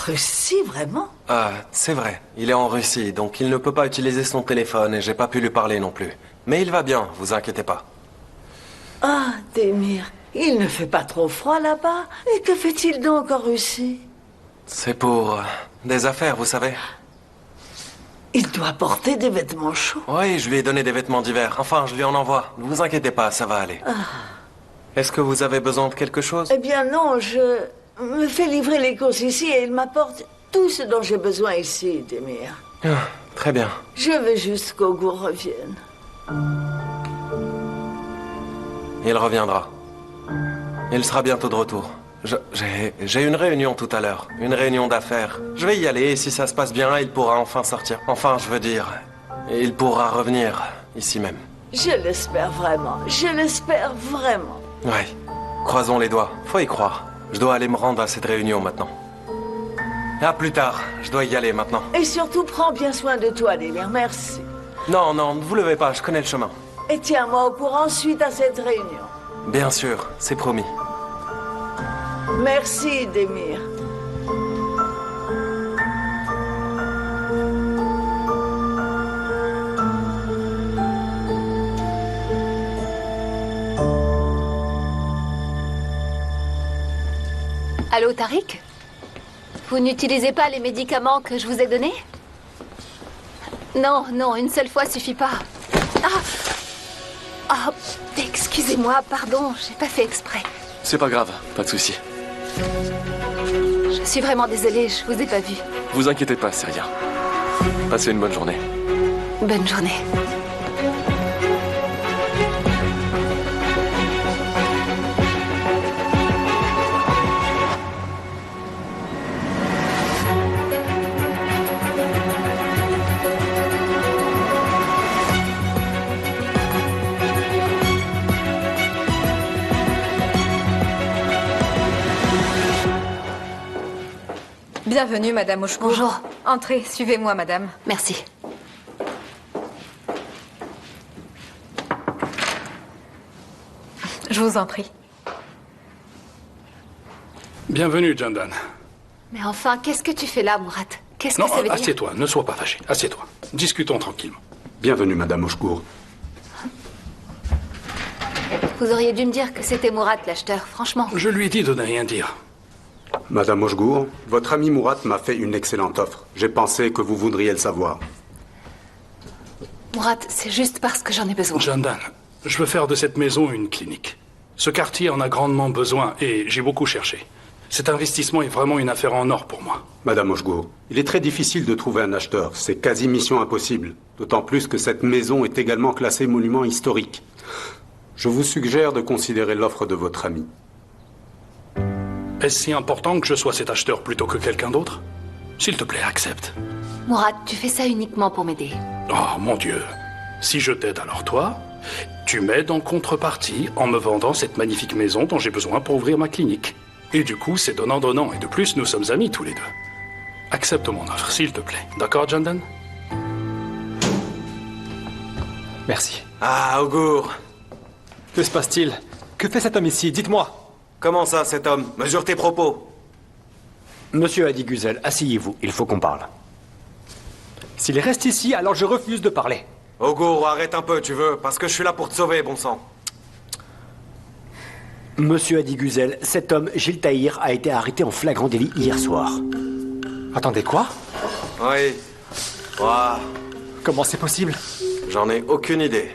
Russie, vraiment? C'est vrai. Il est en Russie, donc il ne peut pas utiliser son téléphone et j'ai pas pu lui parler non plus. Mais il va bien, vous inquiétez pas. Ah, Demir, il ne fait pas trop froid là-bas. Et que fait-il donc en Russie? C'est pour des affaires, vous savez. Il doit porter des vêtements chauds. Oui, je lui ai donné des vêtements d'hiver. Enfin, je lui en envoie. Ne vous inquiétez pas, ça va aller. Est-ce que vous avez besoin de quelque chose? Eh bien non, je me fais livrer les courses ici et il m'apporte tout ce dont j'ai besoin ici, Demir. Très bien. Je veux juste qu'Ogour revienne. Il reviendra. Il sera bientôt de retour. J'ai une réunion tout à l'heure. Une réunion d'affaires. Je vais y aller et si ça se passe bien, il pourra enfin sortir. Enfin, je veux dire, il pourra revenir ici même. Je l'espère vraiment. Je l'espère vraiment. Ouais. Croisons les doigts. Faut y croire. Je dois aller me rendre à cette réunion maintenant. À plus tard. Je dois y aller maintenant. Et surtout, prends bien soin de toi, Délire. Merci. Non, non, ne vous levez pas. Je connais le chemin. Et tiens-moi au courant suite à cette réunion. Bien sûr. C'est promis. Merci, Démir. Allô, Tariq? Vous n'utilisez pas les médicaments que je vous ai donnés? Non, non, une seule fois suffit pas. Ah, excusez-moi, pardon, j'ai pas fait exprès. C'est pas grave, pas de souci. Je suis vraiment désolée, je vous ai pas vu. Vous inquiétez pas, c'est rien. Passez une bonne journée. Bonne journée. Bienvenue, Madame Oshkour. Bonjour. Entrez, suivez-moi, Madame. Merci. Je vous en prie. Bienvenue, Jandan. Mais enfin, qu'est-ce que tu fais là, Murat? Qu'est-ce que Non, ça veut dire? assieds-toi, ne sois pas fâché. Assieds-toi. Discutons tranquillement. Bienvenue, Madame Oshkour. Vous auriez dû me dire que c'était Murat, l'acheteur, franchement. Je lui ai dit de ne rien dire. Madame Oshkour, votre ami Murat m'a fait une excellente offre. J'ai pensé que vous voudriez le savoir. Murat, c'est juste parce que j'en ai besoin. Jandan, je veux faire de cette maison une clinique. Ce quartier en a grandement besoin et j'ai beaucoup cherché. Cet investissement est vraiment une affaire en or pour moi. Madame Oshkour, il est très difficile de trouver un acheteur. C'est quasi mission impossible. D'autant plus que cette maison est également classée monument historique. Je vous suggère de considérer l'offre de votre ami. Est-ce si important que je sois cet acheteur plutôt que quelqu'un d'autre? S'il te plaît, accepte. Murat, tu fais ça uniquement pour m'aider. Oh, mon Dieu. Si je t'aide, alors toi, tu m'aides en contrepartie en me vendant cette magnifique maison dont j'ai besoin pour ouvrir ma clinique. Et du coup, c'est donnant-donnant. Et de plus, nous sommes amis tous les deux. Accepte mon offre, s'il te plaît. D'accord, Jandan? Merci. Ah, Augur. Que se passe-t-il? Que fait cet homme ici? Dites-moi. Comment ça, cet homme? Mesure tes propos. Monsieur Adi Güzel, asseyez-vous, il faut qu'on parle. S'il reste ici, alors je refuse de parler. Augur, arrête un peu, tu veux, parce que je suis là pour te sauver, bon sang. Monsieur Adi Güzel, cet homme, Gilles Tahir, a été arrêté en flagrant délit hier soir. Attendez, quoi? Oui. Ouah. Comment c'est possible? J'en ai aucune idée.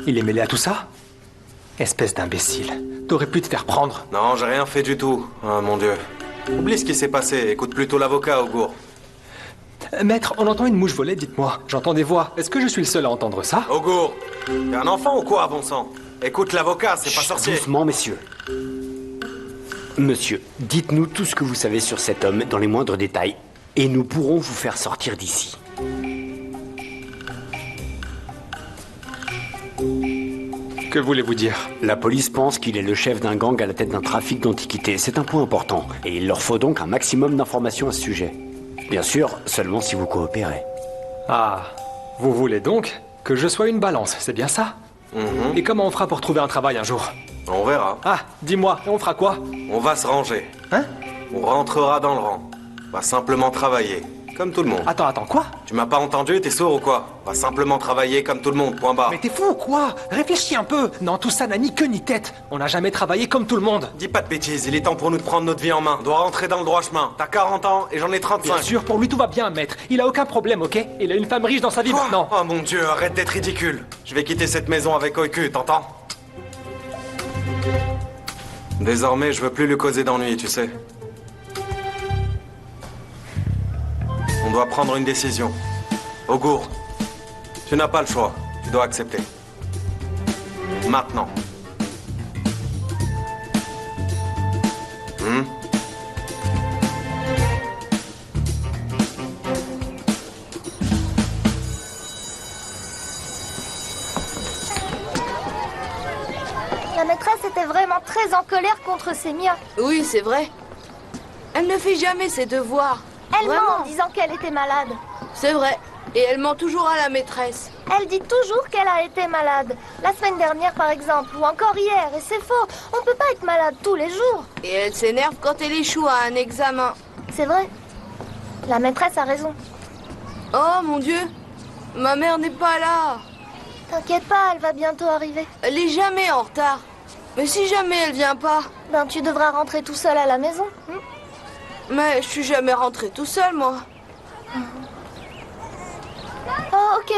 Il est mêlé à tout ça? Espèce d'imbécile. T'aurais pu te faire prendre. Non, j'ai rien fait du tout. Ah, mon Dieu. Oublie ce qui s'est passé. Écoute plutôt l'avocat, Augur. Maître, on entend une mouche voler, dites-moi. J'entends des voix. Est-ce que je suis le seul à entendre ça? Augur, t'es un enfant ou quoi, bon sang? Écoute l'avocat, c'est pas sorcier. Doucement, messieurs. Monsieur, dites-nous tout ce que vous savez sur cet homme dans les moindres détails, et nous pourrons vous faire sortir d'ici. Que voulez-vous dire? La police pense qu'il est le chef d'un gang à la tête d'un trafic d'antiquités. C'est un point important, et il leur faut donc un maximum d'informations à ce sujet. Bien sûr, seulement si vous coopérez. Ah, vous voulez donc que je sois une balance, c'est bien ça? Et comment on fera pour trouver un travail un jour? On verra. Ah, dis-moi, on fera quoi? On va se ranger. Hein? On rentrera dans le rang. On va simplement travailler, comme tout le monde. Attends, quoi? Tu m'as pas entendu, t'es sourd ou quoi? On va simplement travailler comme tout le monde, point barre. Mais t'es fou ou quoi? Réfléchis un peu. Non, tout ça n'a ni queue ni tête. On n'a jamais travaillé comme tout le monde. Dis pas de bêtises, il est temps pour nous de prendre notre vie en main. On doit rentrer dans le droit chemin. T'as 40 ans et j'en ai 35. Bien sûr, pour lui tout va bien, maître. Il a aucun problème, ok? Il a une femme riche dans sa vie maintenant. Oh mon Dieu, arrête d'être ridicule. Je vais quitter cette maison avec Oiku, t'entends? Désormais, je veux plus lui causer d'ennui, tu sais. On doit prendre une décision. Augur, tu n'as pas le choix. Tu dois accepter. Maintenant. La maîtresse était vraiment très en colère contre Sémia. Oui, c'est vrai. Elle ne fait jamais ses devoirs. Elle ment en disant qu'elle était malade. C'est vrai. Et elle ment toujours à la maîtresse. Elle dit toujours qu'elle a été malade. La semaine dernière, par exemple, ou encore hier, et c'est faux. On peut pas être malade tous les jours. Et elle s'énerve quand elle échoue à un examen. C'est vrai. La maîtresse a raison. Oh, mon Dieu. Ma mère n'est pas là. T'inquiète pas, elle va bientôt arriver. Elle est jamais en retard. Mais si jamais elle vient pas... Ben, tu devras rentrer tout seul à la maison. Mais je suis jamais rentré tout seul, moi. Oh, ok.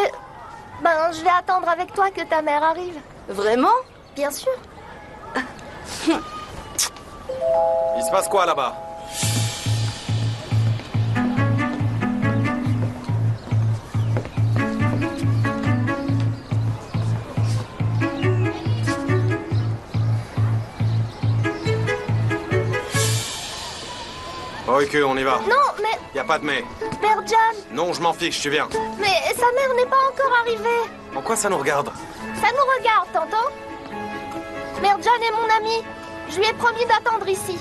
Ben, je vais attendre avec toi que ta mère arrive. Vraiment? Bien sûr. Il se passe quoi là-bas? Ok, on y va. Non, mais... Y a pas de mais. Merdjan. Non, je m'en fiche, tu viens. Mais sa mère n'est pas encore arrivée. En quoi ça nous regarde? Ça nous regarde, t'entends? Merdjan est mon ami. Je lui ai promis d'attendre ici.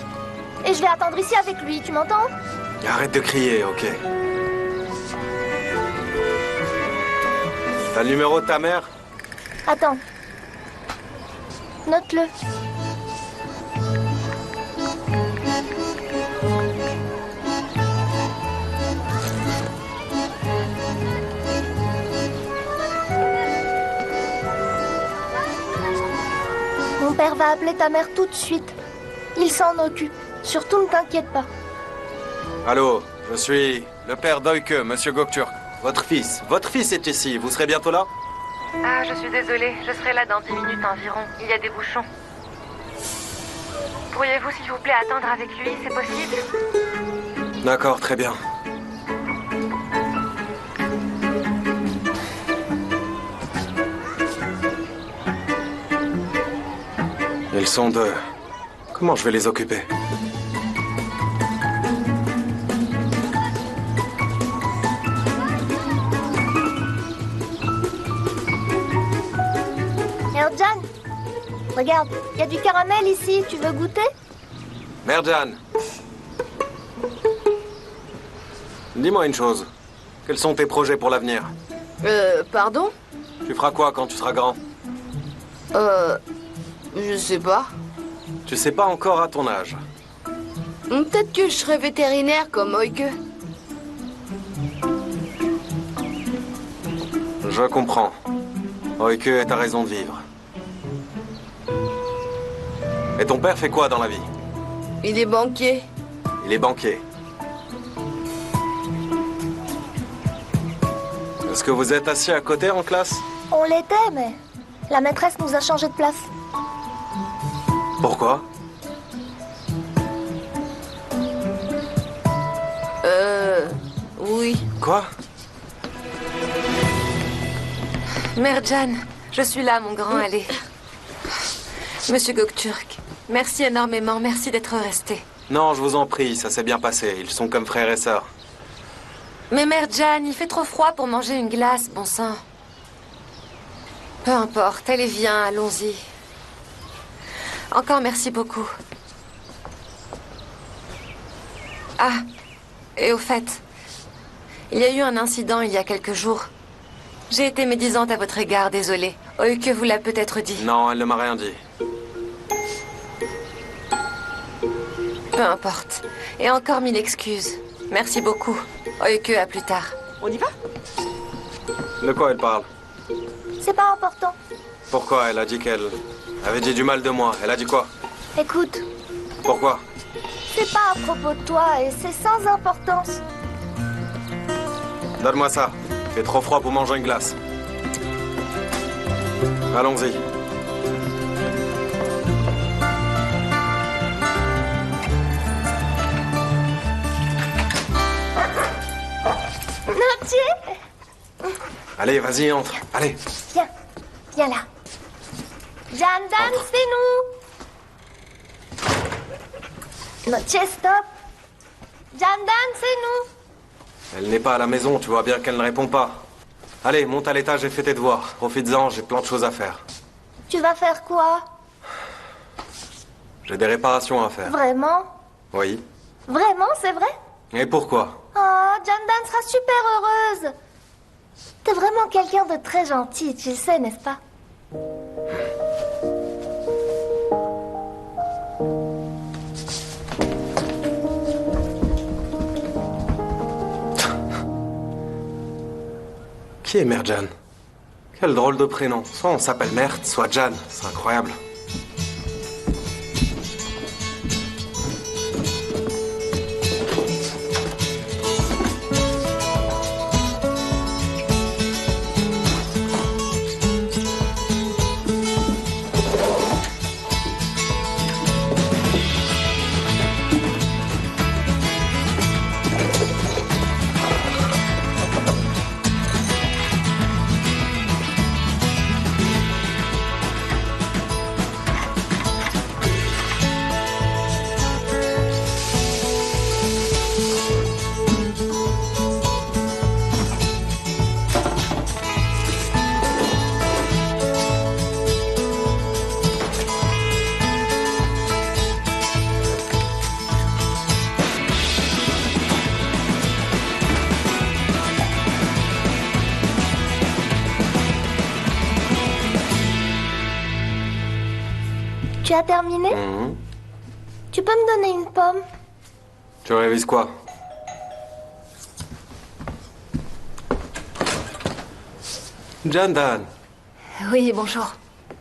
Et je vais attendre ici avec lui, tu m'entends? Arrête de crier, ok. T'as le numéro de ta mère? Attends. Note-le. Mon père va appeler ta mère tout de suite. Il s'en occupe. Surtout, ne t'inquiète pas. Allô, je suis le père d'Oyke, monsieur Göktürk. Votre fils est ici. Vous serez bientôt là? Ah, je suis désolée. Je serai là dans 10 minutes environ. Il y a des bouchons. Pourriez-vous, s'il vous plaît, attendre avec lui? C'est possible? D'accord, très bien. Ils sont deux. Comment je vais les occuper? Merdjan, regarde, il y a du caramel ici. Tu veux goûter? Merdjan. Dis-moi une chose. Quels sont tes projets pour l'avenir? Pardon? Tu feras quoi quand tu seras grand? Je sais pas. Tu sais pas encore à ton âge. Peut-être que je serai vétérinaire comme Oike. Je comprends. Oike est ta raison de vivre. Et ton père fait quoi dans la vie? Il est banquier. Il est banquier. Est-ce que vous êtes assis à côté en classe? On l'était, mais la maîtresse nous a changé de place. Pourquoi? Oui. Quoi? Merdjan, je suis là, mon grand, allez. Monsieur Göktürk, merci énormément, merci d'être resté. Non, je vous en prie, ça s'est bien passé. Ils sont comme frères et sœurs. Mais Merdjan, il fait trop froid pour manger une glace, bon sang. Peu importe, allez, viens, allons-y. Encore merci beaucoup. Ah, et au fait, il y a eu un incident il y a quelques jours. J'ai été médisante à votre égard, désolée. Oike vous l'a peut-être dit. Non, elle ne m'a rien dit. Peu importe. Et encore 1000 excuses. Merci beaucoup. Oike, à plus tard. On y va? De quoi elle parle? C'est pas important. Pourquoi? Elle a dit qu'elle avait dit du mal de moi. Elle a dit quoi? Écoute, Pourquoi? c'est pas à propos de toi et c'est sans importance. Donne-moi ça. Il fait trop froid pour manger une glace. Allons-y. Notier. Allez, vas-y, entre. Allez. Viens, viens là. Jeanne d'Anne, c'est nous. Noche, stop. Jandan, c'est nous. Elle n'est pas à la maison, tu vois bien qu'elle ne répond pas. Allez, monte à l'étage et fais tes devoirs. Profites-en, j'ai plein de choses à faire. Tu vas faire quoi? J'ai des réparations à faire. Vraiment? Oui. Vraiment, c'est vrai? Et pourquoi? Oh, Jandan sera super heureuse. T'es vraiment quelqu'un de très gentil, tu le sais, n'est-ce pas? Qui est Merjan? Quel drôle de prénom. Soit on s'appelle Mert, soit Jan. C'est incroyable. Tu as terminé? Tu peux me donner une pomme? Tu révises quoi? Jandan. Oui, bonjour.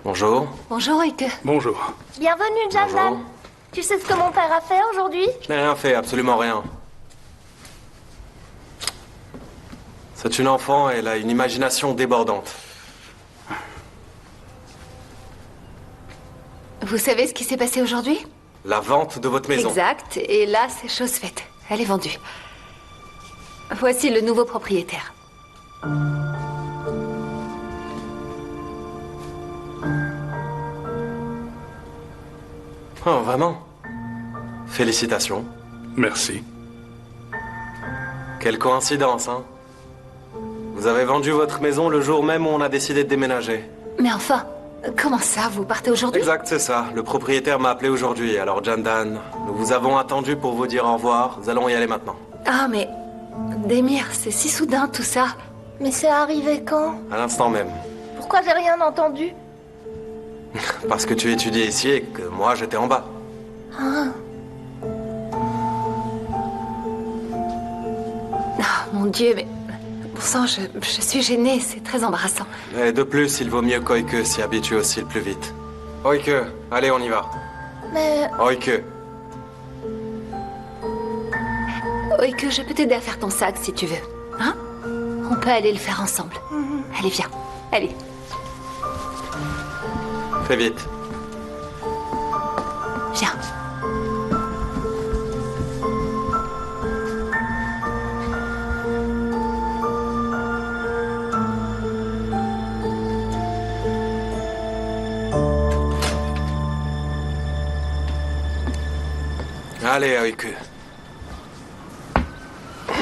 Bonjour. Bonjour, Oike. Bonjour. Bienvenue, Jandan. Bonjour. Tu sais ce que mon père a fait aujourd'hui? Je n'ai rien fait, absolument rien. C'est une enfant, elle a une imagination débordante. Vous savez ce qui s'est passé aujourd'hui? La vente de votre maison. Exact, et là, c'est chose faite. Elle est vendue. Voici le nouveau propriétaire. Oh, vraiment? Félicitations. Merci. Quelle coïncidence, hein? Vous avez vendu votre maison le jour même où on a décidé de déménager. Mais enfin, comment ça, vous partez aujourd'hui? Exact, c'est ça. Le propriétaire m'a appelé aujourd'hui. Alors, Jandan, nous vous avons attendu pour vous dire au revoir. Nous allons y aller maintenant. Ah, mais... Demir, c'est si soudain tout ça. Mais c'est arrivé quand? À l'instant même. Pourquoi j'ai rien entendu? Parce que tu étudiais ici et que moi, j'étais en bas. Ah. Oh, mon Dieu, mais... Bon sang, je suis gênée, c'est très embarrassant. Et de plus, il vaut mieux qu'Oike s'y habitue aussi le plus vite. Oike, allez, on y va. Mais... Oike. Oike, je peux t'aider à faire ton sac si tu veux. Hein? On peut aller le faire ensemble. Allez, viens. Allez. Fais vite. Viens. Allez, Oike.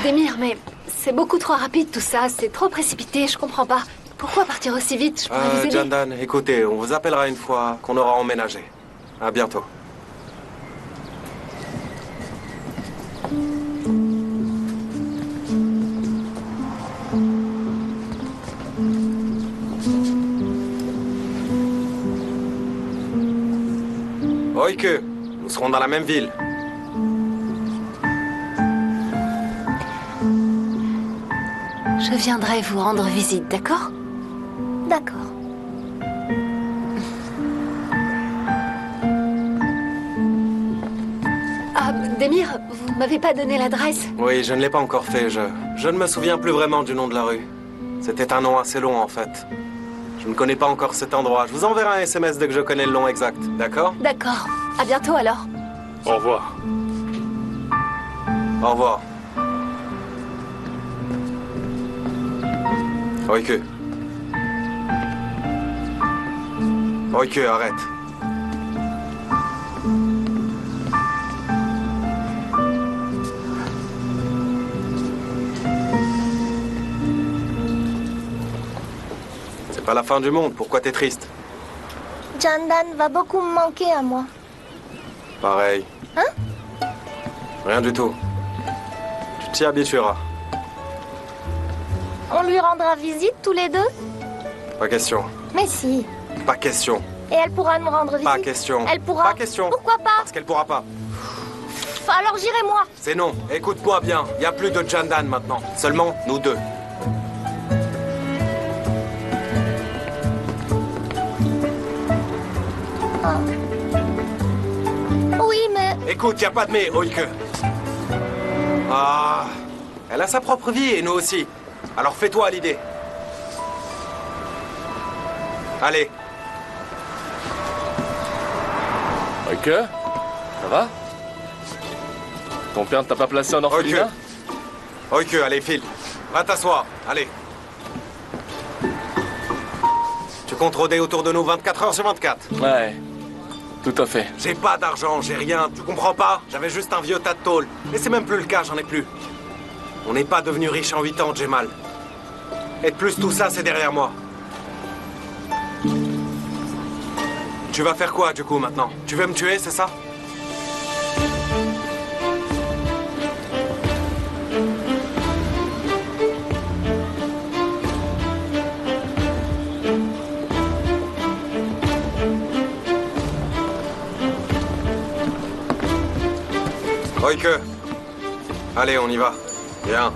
Demir, mais c'est beaucoup trop rapide tout ça. C'est trop précipité, je comprends pas. Pourquoi partir aussi vite? Je pourrais vous aider. Jandan, écoutez, on vous appellera une fois qu'on aura emménagé. À bientôt. Oike, nous serons dans la même ville. Je viendrai vous rendre visite, d'accord? D'accord. Ah, Demir, vous m'avez pas donné l'adresse? Oui, je ne l'ai pas encore fait. Je ne me souviens plus vraiment du nom de la rue. C'était un nom assez long, en fait. Je ne connais pas encore cet endroit. Je vous enverrai un SMS dès que je connais le nom exact, d'accord? D'accord. À bientôt, alors. Au revoir. Au revoir. Oike. Oike, arrête. pas la fin du monde, pourquoi t'es triste? Jandan va beaucoup me manquer à moi. Pareil. Hein? Rien du tout. Tu t'y habitueras. On lui rendra visite tous les deux? Pas question. Mais si. Pas question. Et elle pourra nous rendre visite? Pas question. Elle pourra? Pas question. Pourquoi pas? Parce qu'elle pourra pas. Alors j'irai moi. C'est non. Écoute-moi bien. Y a plus de Jandan maintenant. Seulement nous deux. Oui, mais... Écoute, y a pas de mais, Oike. Ah... Elle a sa propre vie et nous aussi. Alors fais-toi à l'idée. Allez. Oike, ça va? Ton père ne t'a pas placé en orphelinat? Oike, allez, file. Va t'asseoir, allez. Tu comptes rôder autour de nous 24 heures sur 24? Ouais, tout à fait. J'ai pas d'argent, j'ai rien, tu comprends pas? J'avais juste un vieux tas de tôle. Et c'est même plus le cas, j'en ai plus. On n'est pas devenu riche en 8 ans, Jemal. Et de plus, tout ça, c'est derrière moi. Tu vas faire quoi, du coup, maintenant? Tu veux me tuer, c'est ça? Oike. Allez, on y va. Viens.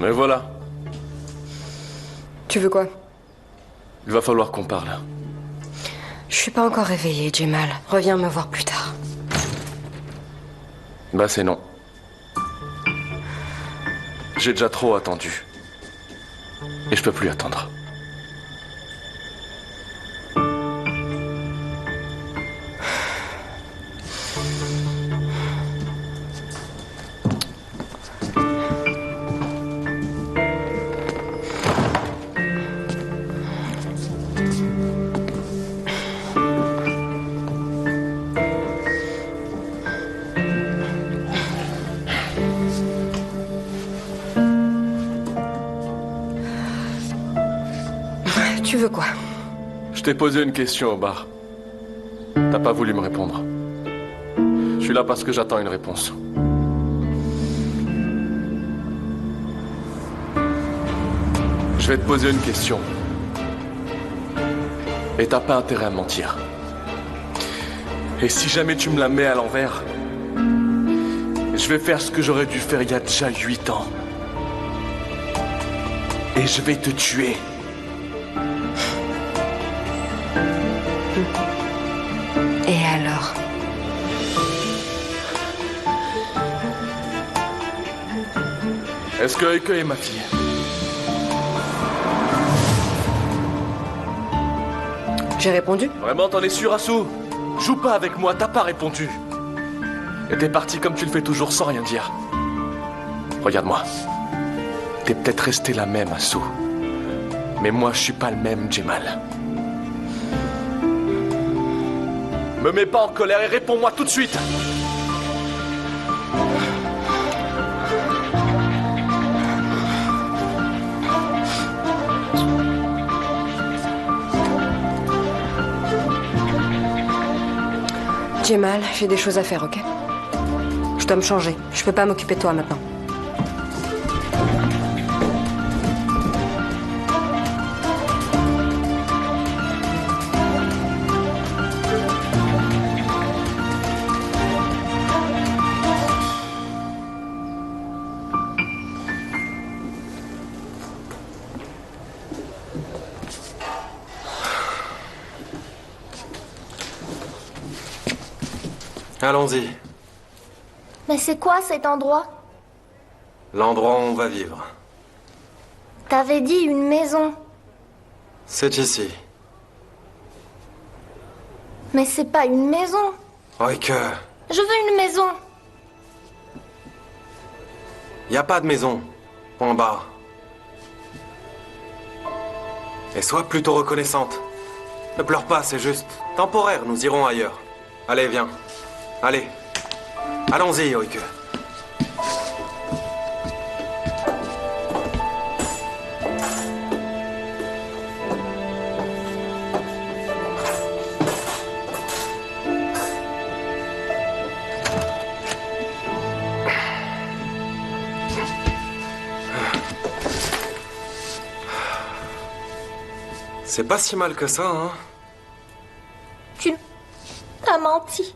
Mais voilà. Tu veux quoi? Il va falloir qu'on parle. Je suis pas encore réveillée, Jemal. Reviens me voir plus tard. Bah c'est non. J'ai déjà trop attendu. Et je peux plus attendre. Tu veux quoi? Je t'ai posé une question au bar. T'as pas voulu me répondre. Je suis là parce que j'attends une réponse. Je vais te poser une question. Et t'as pas intérêt à mentir. Et si jamais tu me la mets à l'envers, je vais faire ce que j'aurais dû faire il y a déjà 8 ans. Et je vais te tuer. Et alors? Est-ce que Oike est ma fille? J'ai répondu. Vraiment, t'en es sûr, Assou? Joue pas avec moi, t'as pas répondu. Et t'es parti comme tu le fais toujours sans rien dire. Regarde-moi. T'es peut-être resté la même, Assou. Mais moi, je suis pas le même, Jemal. Me mets pas en colère et réponds-moi tout de suite. J'ai mal, j'ai des choses à faire, ok? Je dois me changer. Je peux pas m'occuper de toi maintenant. Allons-y. Mais c'est quoi cet endroit? L'endroit où on va vivre. T'avais dit une maison. C'est ici. Mais c'est pas une maison. Oike, Je veux une maison. y a pas de maison. Point barre. Et sois plutôt reconnaissante. Ne pleure pas, c'est juste temporaire, nous irons ailleurs. Allez, viens. Allez. Allons-y, Oike. C'est pas si mal que ça, hein? Tu t'as menti.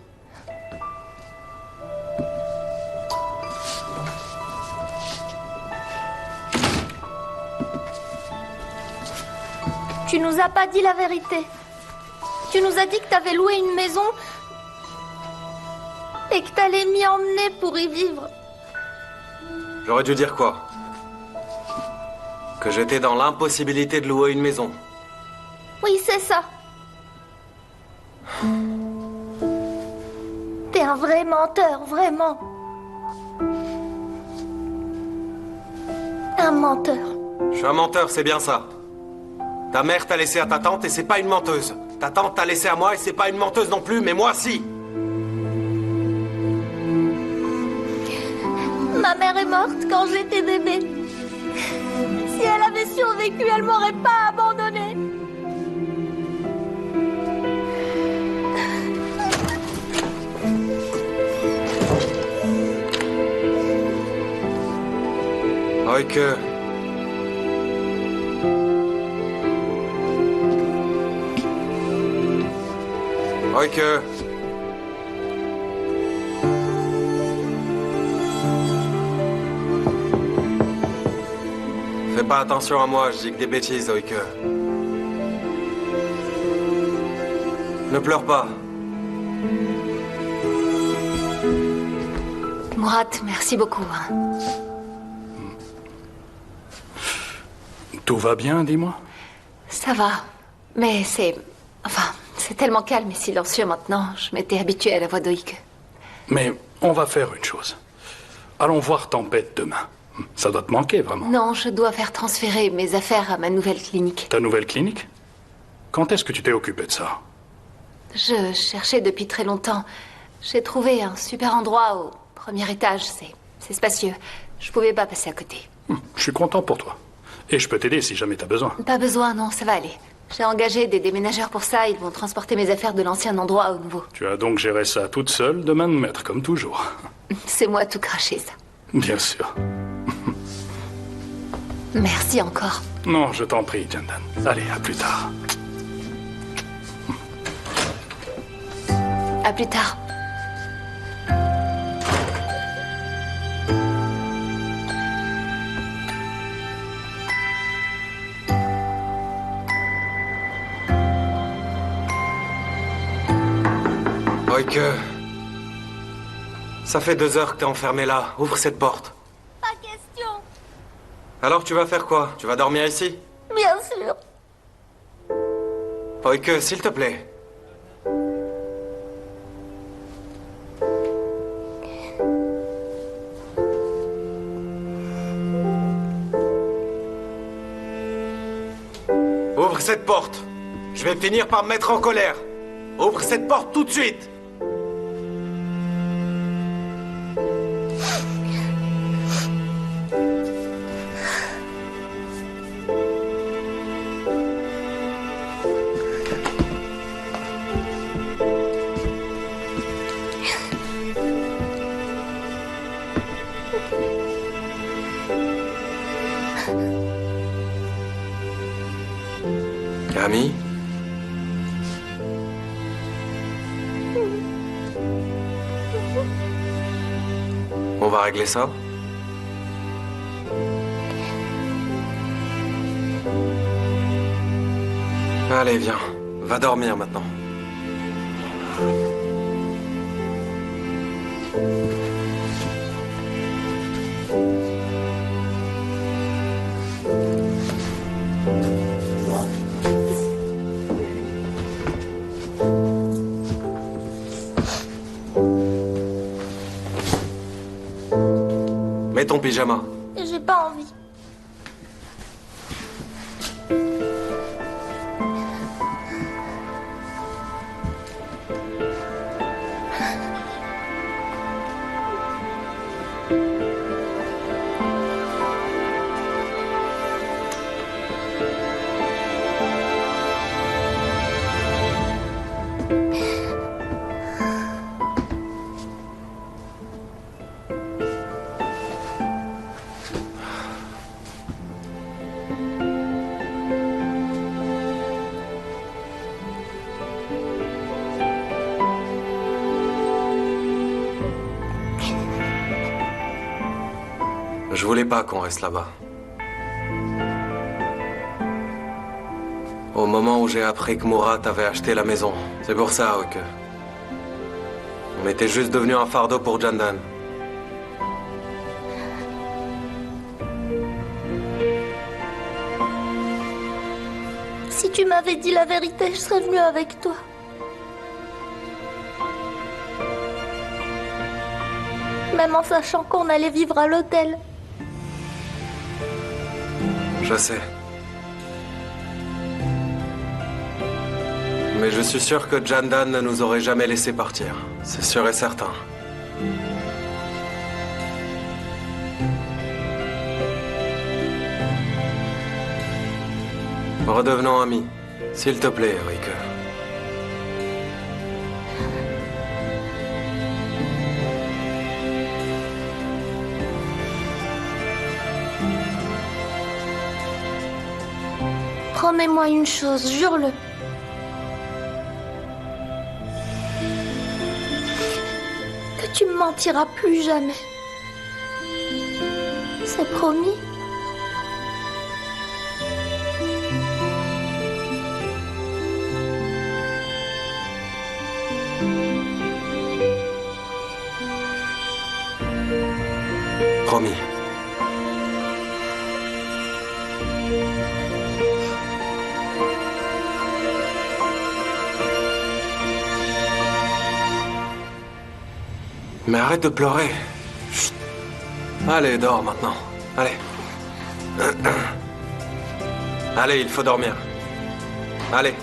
Tu nous as pas dit la vérité. Tu nous as dit que t'avais loué une maison et que t'allais m'y emmener pour y vivre. J'aurais dû dire quoi? Que j'étais dans l'impossibilité de louer une maison. Oui, c'est ça. T'es un vrai menteur, vraiment. Un menteur. Je suis un menteur, c'est bien ça. Ta mère t'a laissé à ta tante et c'est pas une menteuse. Ta tante t'a laissé à moi et c'est pas une menteuse non plus, mais moi si. Ma mère est morte quand j'étais bébé. Si elle avait survécu, elle m'aurait pas abandonnée. Oike. Oike. Fais pas attention à moi, je dis que des bêtises, Oike. Ne pleure pas. Murat, merci beaucoup. hein. Tout va bien, dis-moi? Ça va, mais c'est... Enfin, c'est tellement calme et silencieux maintenant. Je m'étais habituée à la voix d'Oike. Mais on va faire une chose. Allons voir Tempête demain. Ça doit te manquer, vraiment. Non, je dois faire transférer mes affaires à ma nouvelle clinique. Ta nouvelle clinique? Quand est-ce que tu t'es occupé de ça? Je cherchais depuis très longtemps. J'ai trouvé un super endroit au premier étage. C'est spacieux. Je pouvais pas passer à côté. Je suis content pour toi. Et je peux t'aider si jamais t'as besoin. Pas besoin, non, ça va aller. J'ai engagé des déménageurs pour ça. Ils vont transporter mes affaires de l'ancien endroit au nouveau. Tu as donc géré ça toute seule, de main de maître, comme toujours. C'est moi tout craché, ça. Bien sûr. Merci encore. Non, je t'en prie, Jandan. Allez, à plus tard. À plus tard. Oike. Ça fait 2 heures que t'es enfermé là. Ouvre cette porte. Pas question. Alors tu vas faire quoi? Tu vas dormir ici? Bien sûr. Oike, s'il te plaît. Ouvre cette porte. Je vais finir par me mettre en colère. Ouvre cette porte tout de suite. Camille? On va régler ça? Allez, viens. Va dormir maintenant. Mets ton pyjama. J'ai pas envie. Je voulais pas qu'on reste là-bas. Au moment où j'ai appris que Murat avait acheté la maison. C'est pour ça que... On était juste devenu un fardeau pour Jandan. Si tu m'avais dit la vérité, je serais venue avec toi. Même en sachant qu'on allait vivre à l'hôtel. Je sais. Mais je suis sûr que Jandan ne nous aurait jamais laissé partir. C'est sûr et certain. Redevenons amis. S'il te plaît, Rick. Promets-moi une chose, jure-le. Que tu me mentiras plus jamais. C'est promis. Promis. Mais arrête de pleurer. Chut. Allez, dors maintenant. Allez. Allez, il faut dormir. Allez.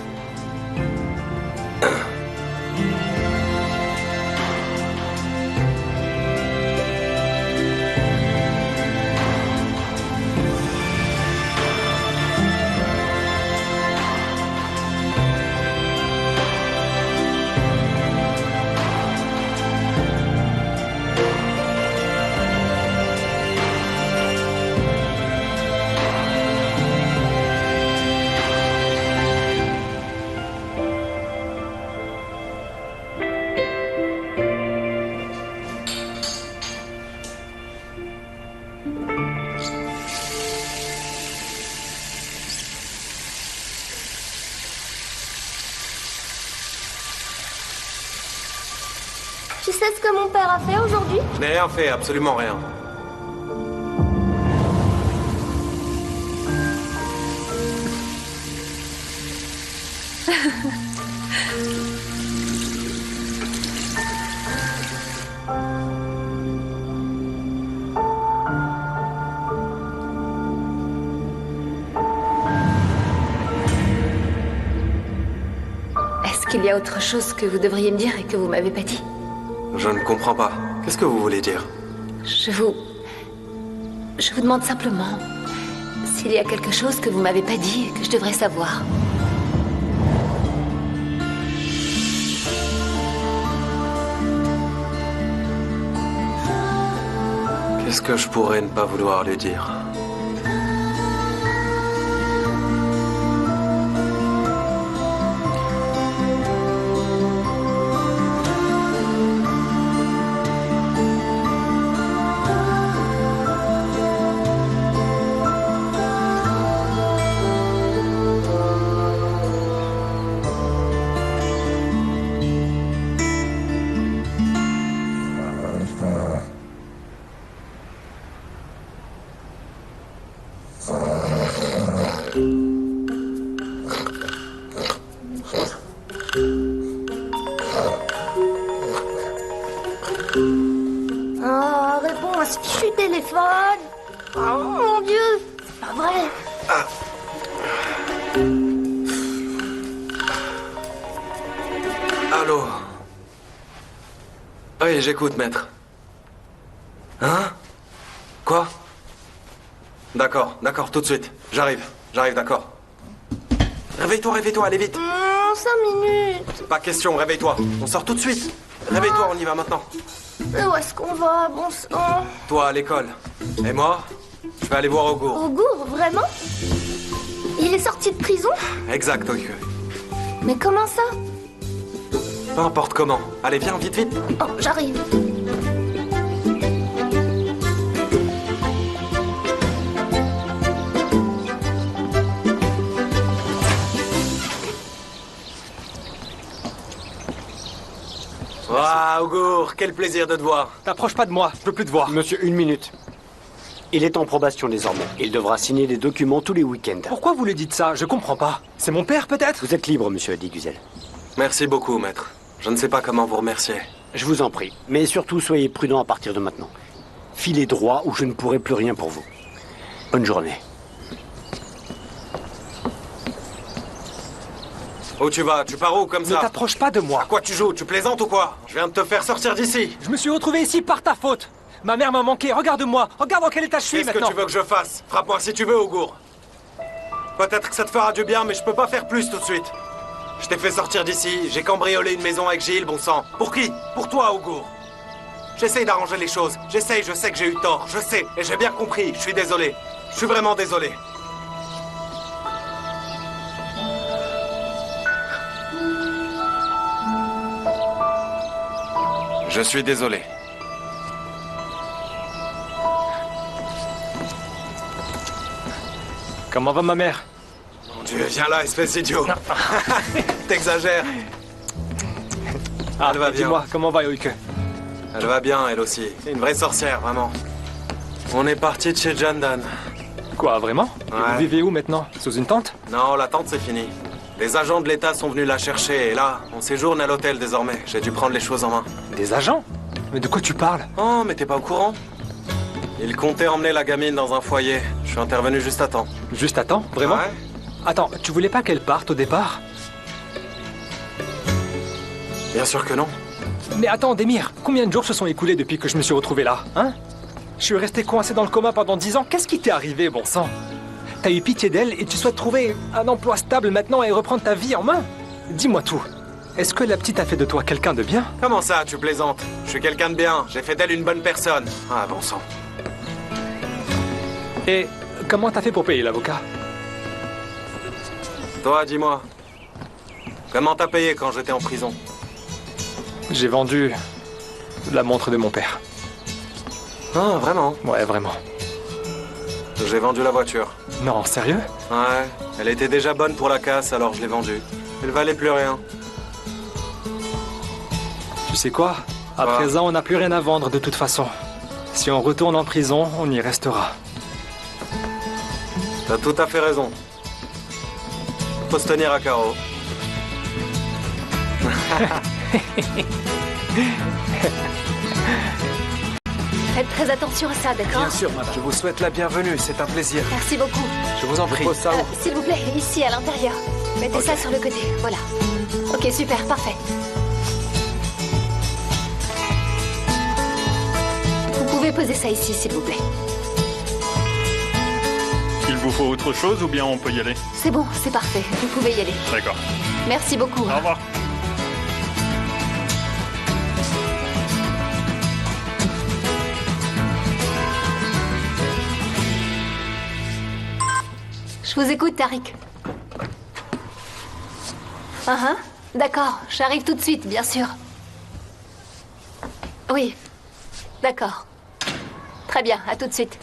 Tu sais ce que mon père a fait aujourd'hui? Je n'ai rien fait, absolument rien. Est-ce qu'il y a autre chose que vous devriez me dire et que vous m'avez pas dit? Je ne comprends pas. Qu'est-ce que vous voulez dire? Je vous demande simplement s'il y a quelque chose que vous m'avez pas dit et que je devrais savoir. Qu'est-ce que je pourrais ne pas vouloir lui dire? Oh, réponds à ce fichu téléphone. Oh mon Dieu, c'est pas vrai. Allô? Oui, j'écoute, maître. Hein? Quoi? D'accord, tout de suite. J'arrive, d'accord. Réveille-toi, allez vite. 5 minutes. Pas question, réveille-toi. On sort tout de suite. Réveille-toi, on y va maintenant. Mais où est-ce qu'on va, bon sang? Toi, à l'école. Et moi, je vais aller voir Augur. Augur, vraiment? Il est sorti de prison? Exact, oui. Mais comment ça? Peu importe comment. Allez, viens, vite. Oh, j'arrive. Ah, Augur, quel plaisir de te voir. T'approches pas de moi, je veux plus te voir. Monsieur, 1 minute. Il est en probation désormais. Il devra signer des documents tous les week-ends. Pourquoi vous lui dites ça? Je comprends pas. C'est mon père, peut-être? Vous êtes libre, monsieur Adiguzel. Merci beaucoup, maître. Je ne sais pas comment vous remercier. Je vous en prie. Mais surtout, soyez prudent à partir de maintenant. Filez droit ou je ne pourrai plus rien pour vous. Bonne journée. Où tu vas? Tu pars où comme ça? Ne t'approche pas de moi. À quoi tu joues? Tu plaisantes ou quoi? Je viens de te faire sortir d'ici. Je me suis retrouvé ici par ta faute. Ma mère m'a manqué, regarde-moi. Regarde dans quel état je suis maintenant. Qu'est-ce que tu veux que je fasse? Frappe-moi si tu veux, Augur. Peut-être que ça te fera du bien, mais je peux pas faire plus tout de suite. Je t'ai fait sortir d'ici, j'ai cambriolé une maison avec Gilles, bon sang. Pour qui? Pour toi, Augur. J'essaye d'arranger les choses. Je sais que j'ai eu tort, je sais. Et j'ai bien compris, je suis désolé. Je suis vraiment désolé. Je suis désolé. Comment va ma mère? Mon Dieu, viens là, espèce d'idiot. T'exagères. Elle va bien. Dis-moi, comment va Yoike? Elle va bien, elle aussi. C'est une vraie sorcière, vraiment. On est parti de chez Jandan. Quoi, vraiment? Ouais. Et vous vivez où maintenant? Sous une tente? Non, la tente, c'est fini. Les agents de l'État sont venus la chercher, et là, on séjourne à l'hôtel désormais. J'ai dû prendre les choses en main. Des agents? Mais de quoi tu parles? Oh, mais t'es pas au courant? Ils comptaient emmener la gamine dans un foyer. Je suis intervenu juste à temps. Juste à temps? Vraiment? Ouais. Attends, tu voulais pas qu'elle parte au départ? Bien sûr que non. Mais attends, Démir, combien de jours se sont écoulés depuis que je me suis retrouvé là, hein? Je suis resté coincé dans le coma pendant 10 ans. Qu'est-ce qui t'est arrivé, bon sang? T'as eu pitié d'elle et tu souhaites trouver un emploi stable maintenant et reprendre ta vie en main? Dis-moi tout. Est-ce que la petite a fait de toi quelqu'un de bien? Comment ça, tu plaisantes? Je suis quelqu'un de bien. J'ai fait d'elle une bonne personne. Ah, bon sang. Et comment t'as fait pour payer l'avocat? Toi, dis-moi. Comment t'as payé quand j'étais en prison? J'ai vendu la montre de mon père. Ah, vraiment? Ouais, vraiment. J'ai vendu la voiture. Non, sérieux? Ouais, elle était déjà bonne pour la casse, alors je l'ai vendue. Elle valait plus rien. Tu sais quoi? À présent, on n'a plus rien à vendre de toute façon. Si on retourne en prison, on y restera. T'as tout à fait raison. Faut se tenir à carreau. Faites très attention à ça, d'accord? Bien sûr, madame. Je vous souhaite la bienvenue, c'est un plaisir. Merci beaucoup. Je vous en prie. S'il vous plaît, ici, à l'intérieur. Mettez ça sur le côté, voilà. Ok, super, parfait. Vous pouvez poser ça ici, s'il vous plaît. Il vous faut autre chose ou bien on peut y aller? C'est bon, c'est parfait. Vous pouvez y aller. D'accord. Merci beaucoup. Au revoir. Je vous écoute, Tariq. D'accord, j'arrive tout de suite, bien sûr. Oui, d'accord. Très bien, à tout de suite.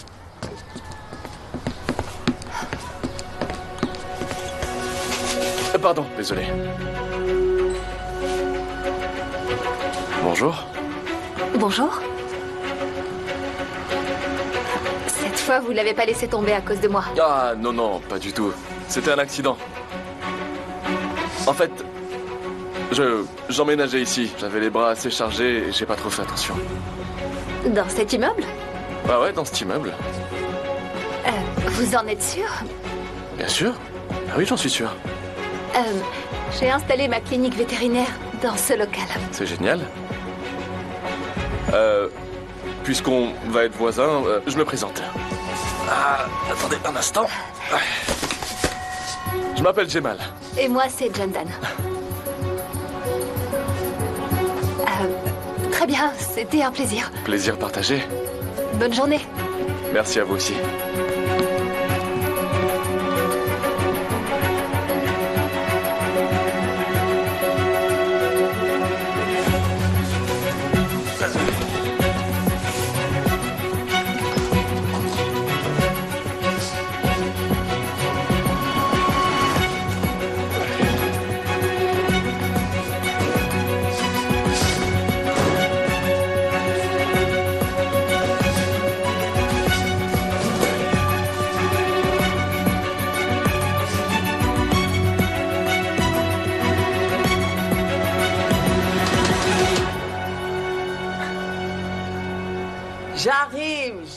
Pardon, désolé. Bonjour. Bonjour. Cette fois, vous l'avez pas laissé tomber à cause de moi. Ah non, non, pas du tout. C'était un accident. En fait, j'emménageais ici. J'avais les bras assez chargés et j'ai pas trop fait attention. Dans cet immeuble? Bah ouais, dans cet immeuble. Vous en êtes sûr? Bien sûr. Ah oui, j'en suis sûr. J'ai installé ma clinique vétérinaire dans ce local. C'est génial. Puisqu'on va être voisins, je me présente. Ah, attendez un instant. Je m'appelle Jemal. Et moi, c'est Jandan. Très bien, c'était un plaisir. Plaisir partagé. Bonne journée. Merci à vous aussi.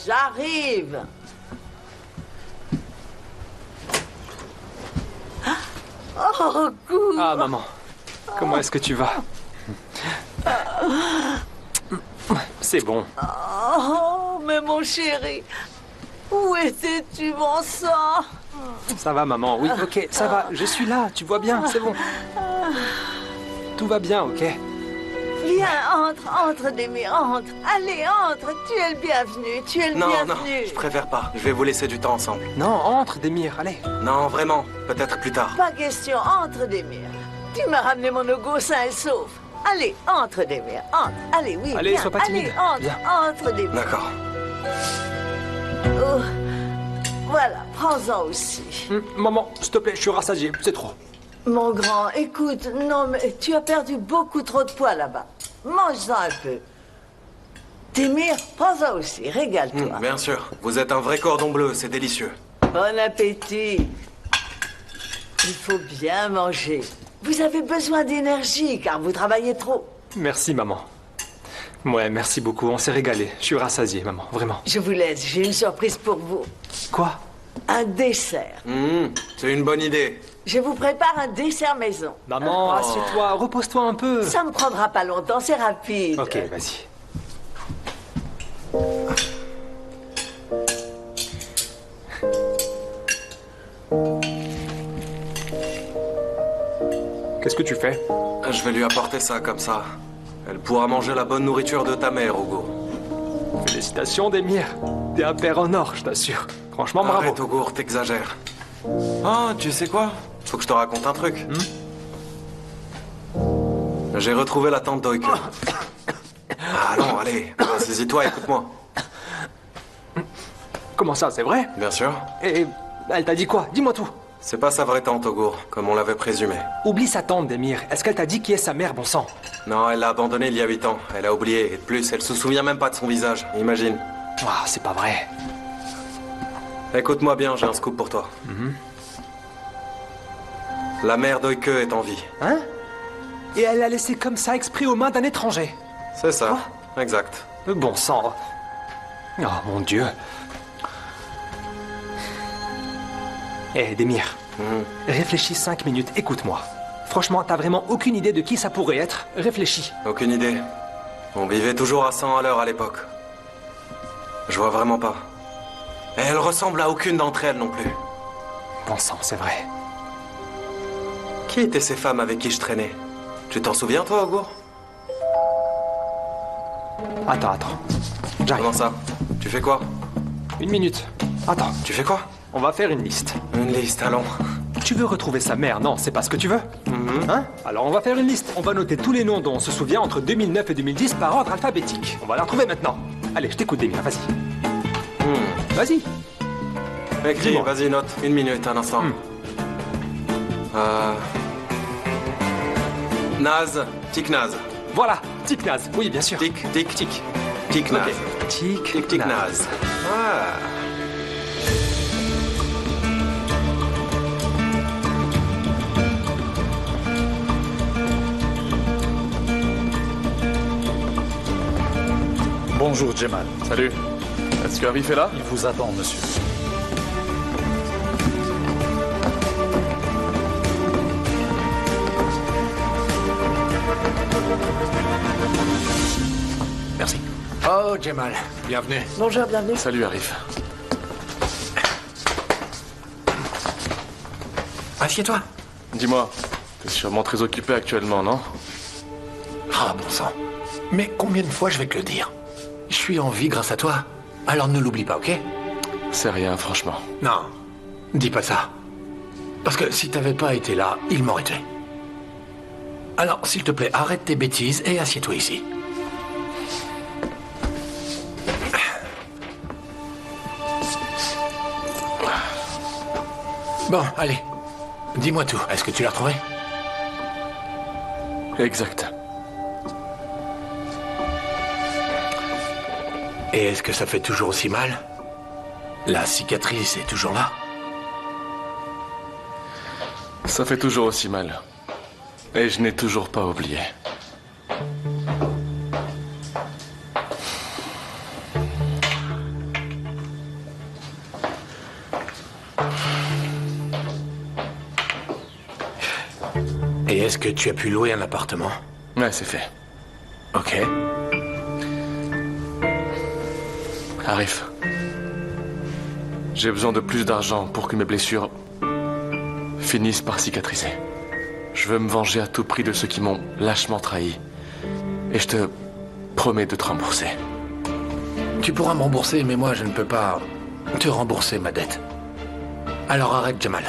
J'arrive. Oh, Gour. Ah, maman. Comment est-ce que tu vas? C'est bon. Oh, mais mon chéri, où étais-tu, mon sang? Ça va, maman. Oui, ok, ça va. Je suis là, tu vois bien, c'est bon. Tout va bien, ok? Viens, entre, Démir, entre. Allez, entre, tu es le bienvenu, tu es le bienvenu. Non, je préfère pas. Je vais vous laisser du temps ensemble. Non, entre, Démir, allez. Non, vraiment. Peut-être plus tard. Pas question, entre, Démir. Tu m'as ramené mon Ogo sain et sauf. Allez, entre, Démir, entre. Allez, oui, allez, viens. sois pas timide. Allez, entre, Démir. D'accord. Oh. Voilà, prends-en aussi. Maman, s'il te plaît, je suis rassasié, c'est trop. Mon grand, écoute, non, mais tu as perdu beaucoup trop de poids là-bas. Mange-en un peu. Démir, prends-en aussi, régale-toi. Bien sûr. Vous êtes un vrai cordon bleu, c'est délicieux. Bon appétit. Il faut bien manger. Vous avez besoin d'énergie, car vous travaillez trop. Merci, maman. Ouais, merci beaucoup, on s'est régalé. Je suis rassasié, maman, vraiment. Je vous laisse, j'ai une surprise pour vous. Quoi? Un dessert. C'est une bonne idée. Je vous prépare un dessert maison. Maman, assieds-toi, repose-toi un peu. Ça me prendra pas longtemps, c'est rapide. Ok, vas-y. Qu'est-ce que tu fais? Je vais lui apporter ça comme ça. Elle pourra manger la bonne nourriture de ta mère, Ogour. Félicitations, Démir. T'es un père en or, je t'assure. Franchement, bravo. Arrête, Ogour, t'exagères. Ah, tu sais quoi? Faut que je te raconte un truc. J'ai retrouvé la tante d'Oike. Ah non, allez, saisis-toi, écoute-moi. Comment ça, c'est vrai? Bien sûr. Et elle t'a dit quoi? Dis-moi tout. C'est pas sa vraie tante, Ogour, comme on l'avait présumé. Oublie sa tante, Démir. Est-ce qu'elle t'a dit qui est sa mère, bon sang? Non, elle l'a abandonnée il y a 8 ans. Elle a oublié. Et de plus, elle se souvient même pas de son visage. Imagine. Ah, c'est pas vrai. Écoute-moi bien, j'ai un scoop pour toi. La mère d'Oike est en vie. Hein? Et elle l'a laissé comme ça, exprès aux mains d'un étranger. C'est ça, exact. Bon sang. Oh, mon Dieu. Hé, Démir. Réfléchis 5 minutes, écoute-moi. Franchement, t'as vraiment aucune idée de qui ça pourrait être? Réfléchis. Aucune idée. On vivait toujours à 100 à l'heure à l'époque. Je vois vraiment pas. Et elle ressemble à aucune d'entre elles non plus. Bon sang, c'est vrai. Qui étaient ces femmes avec qui je traînais? Tu t'en souviens, toi, Ogour? Attends. J'arrive. Comment ça? Tu fais quoi? 1 minute. Attends. Tu fais quoi? On va faire une liste. Une liste, allons. Tu veux retrouver sa mère, non? C'est pas ce que tu veux? Hein? Alors on va faire une liste. On va noter tous les noms dont on se souvient entre 2009 et 2010 par ordre alphabétique. On va la retrouver maintenant. Allez, je t'écoute, Démir, vas-y. Vas-y. Écris, vas-y, note. 1 minute, un instant. Naz, Tic-Naz. Voilà, Tic-Naz. Oui, bien sûr. Tic-Naz. Ok. Tic-Naz. Ah. Bonjour, Jemal. Salut. Est-ce que Arif est là? Il vous attend, monsieur. Merci. Oh, Jemal, bienvenue. Bonjour, bienvenue. Salut Arif. Assieds-toi. Dis-moi, t'es sûrement très occupé actuellement, non? Ah, bon sang. Mais combien de fois je vais te le dire? Je suis en vie grâce à toi. Alors ne l'oublie pas, ok? C'est rien, franchement. Non, dis pas ça. Parce que si t'avais pas été là, il m'aurait tué. Alors, s'il te plaît, arrête tes bêtises et assieds-toi ici. Bon, allez. Dis-moi tout. Est-ce que tu l'as retrouvé? Exact. Et est-ce que ça fait toujours aussi mal? La cicatrice est toujours là? Ça fait toujours aussi mal. Et je n'ai toujours pas oublié. Et est-ce que tu as pu louer un appartement? Ouais, c'est fait. Ok. Arif, j'ai besoin de plus d'argent pour que mes blessures finissent par cicatriser. Je veux me venger à tout prix de ceux qui m'ont lâchement trahi. Et je te promets de te rembourser. Tu pourras me rembourser, mais moi je ne peux pas te rembourser ma dette. Alors arrête, Jamal.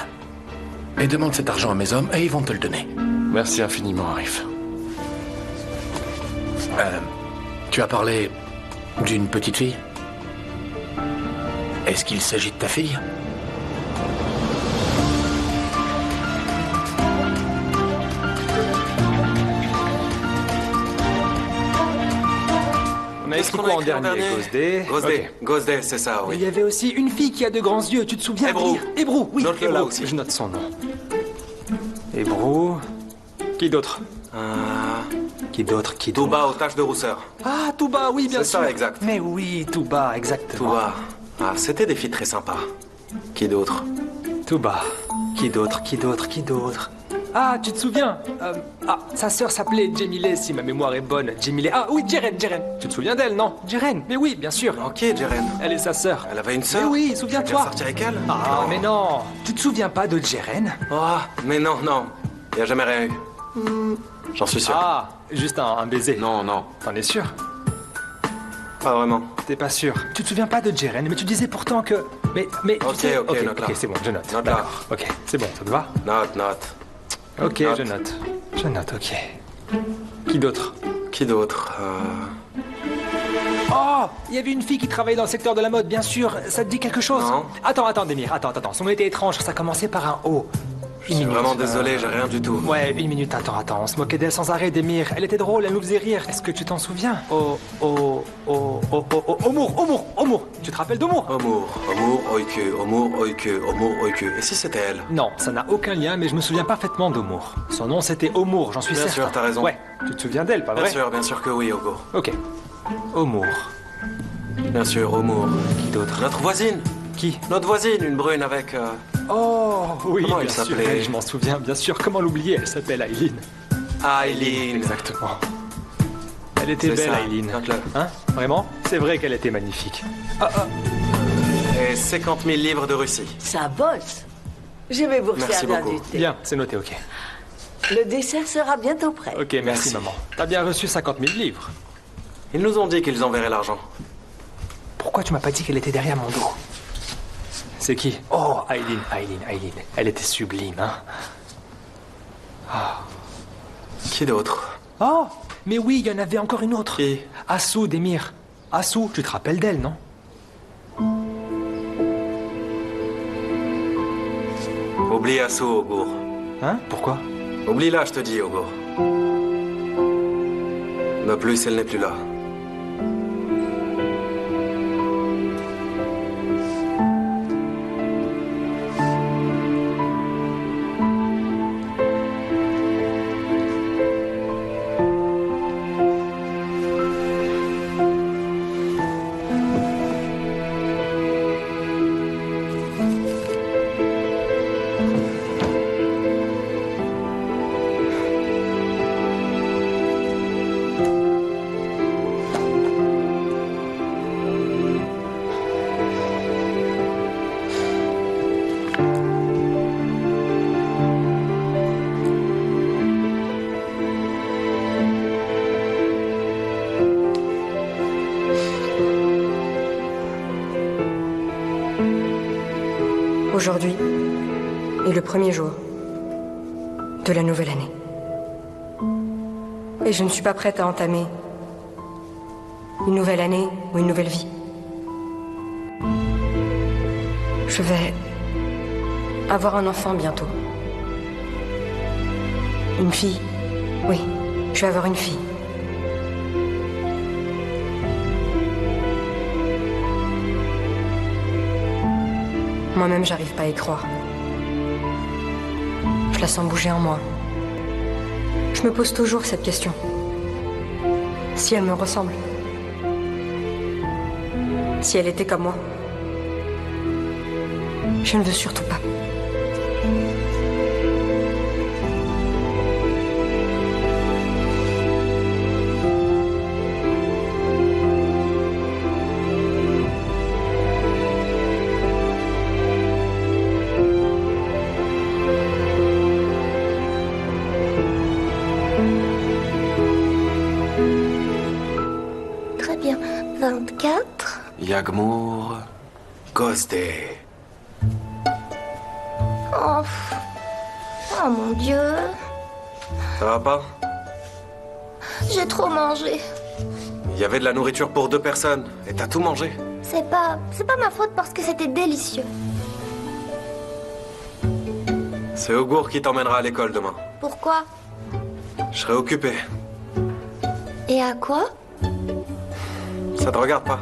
Et demande cet argent à mes hommes et ils vont te le donner. Merci infiniment, Arif. Tu as parlé d'une petite fille? Est-ce qu'il s'agit de ta fille? On a écrit quoi en dernier? Gosdet. Gosdet, c'est ça, oui. Il y avait aussi une fille qui a de grands yeux, tu te souviens? Hébrou. Hébrou, oui. Note-le là aussi. Je note son nom. Hébrou. Qui d'autre? Qui d'autre? Touba aux taches de rousseur. Ah, Touba, oui, bien sûr. C'est ça, exact. Mais oui, Touba, exactement. Touba. Ah, c'était des filles très sympas. Qui d'autre? Touba. Qui d'autre? Ah, tu te souviens? Sa sœur s'appelait Jemile, si ma mémoire est bonne. Jemile. Ah oui, Jeren. Tu te souviens d'elle, non? Jeren. Mais oui, bien sûr. Ok, Jeren. Elle est sa sœur. Elle avait une sœur? Mais oui, Tu es souviens-toi. sorti avec elle? Ah, mais non. Tu te souviens pas de Jeren? Oh, mais non. Il n'y a jamais rien eu. J'en suis sûr. Ah, juste un baiser. Non. T'en es sûr? Pas vraiment. T'es pas sûr? Tu te souviens pas de Jeren, mais tu disais pourtant que... Mais Ok, tu sais... ok, note là. Ok, c'est bon, je note. Note là. D'accord. Ok, c'est bon, ça te va? Note. Ok, Note. je note, ok. Qui d'autre? Oh, il y avait une fille qui travaillait dans le secteur de la mode, bien sûr. Ça te dit quelque chose? Non. Attends, Demir, attends. Son nom était étrange, ça commençait par un O. Je suis vraiment désolé, j'ai rien du tout. Ouais, une minute, attends. On se moquait d'elle sans arrêt, Demir. Elle était drôle, elle nous faisait rire. Est-ce que tu t'en souviens? Omour. Tu te rappelles d'Omour? Omour, Oike. Et si c'était elle? Non, ça n'a aucun lien, mais je me souviens parfaitement d'Omour. Son nom c'était Omour, j'en suis certain. Bien sûr, t'as raison. Ouais, tu te souviens d'elle, pas vrai? Bien sûr que oui, Ogo. Ok. Omour. Bien sûr, Omour. Qui d'autre? Notre voisine. Qui? Notre voisine, une brune avec... Oh, oui, Comment elle bien sûr, s'appelait? je m'en souviens, bien sûr. Comment l'oublier? Elle s'appelle Aileen. Aileen. Exactement. Elle était C'est belle, ça, Aileen. note-le. Hein? Vraiment? C'est vrai qu'elle était magnifique. Et 50 000 livres de Russie. Ça bosse. Je vais vous Merci servir beaucoup. du thé. Bien, c'est noté, ok. Le dessert sera bientôt prêt. Ok, merci, maman. T'as bien reçu 50 000 livres. Ils nous ont dit qu'ils enverraient l'argent. Pourquoi tu m'as pas dit qu'elle était derrière mon dos? C'est qui? Oh, Aileen. Elle était sublime, hein? Qui d'autre? Oh, mais oui, il y en avait encore une autre. Qui? Assou, Demir. Assou, tu te rappelles d'elle, non? Oublie Assou, Ogour. Hein? Pourquoi? Oublie-la, je te dis, Ogour. De plus, elle n'est plus là. Aujourd'hui est le premier jour de la nouvelle année. Et je ne suis pas prête à entamer une nouvelle année ou une nouvelle vie. Je vais avoir un enfant bientôt. Une fille. Oui, je vais avoir une fille. Moi-même, j'arrive pas à y croire. Je la sens bouger en moi. Je me pose toujours cette question. Si elle me ressemble. Si elle était comme moi. Je ne veux surtout pas. Très bien. 24. Yagmour, Gosde. Oh. Oh mon Dieu. Ça va pas? J'ai trop mangé. Il y avait de la nourriture pour 2 personnes, et t'as tout mangé. C'est pas ma faute parce que c'était délicieux. C'est Augour qui t'emmènera à l'école demain. Pourquoi? Je serai occupé. Et à quoi? Ça te regarde pas?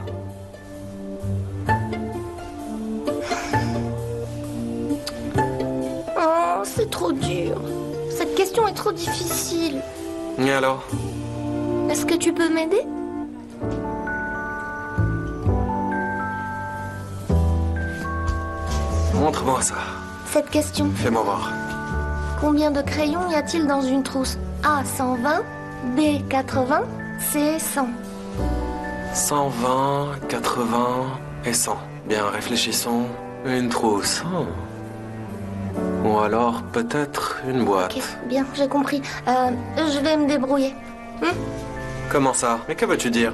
Oh, c'est trop dur. Cette question est trop difficile. Et alors? Est-ce que tu peux m'aider? Montre-moi ça. Cette question. Fais-moi voir. Combien de crayons y a-t-il dans une trousse? A 120, B 80, C 100. 120, 80 et 100. Bien, réfléchissons. Une trousse. Ou alors, peut-être une boîte. Ok, bien, j'ai compris. Je vais me débrouiller. Comment ça? Mais que veux-tu dire?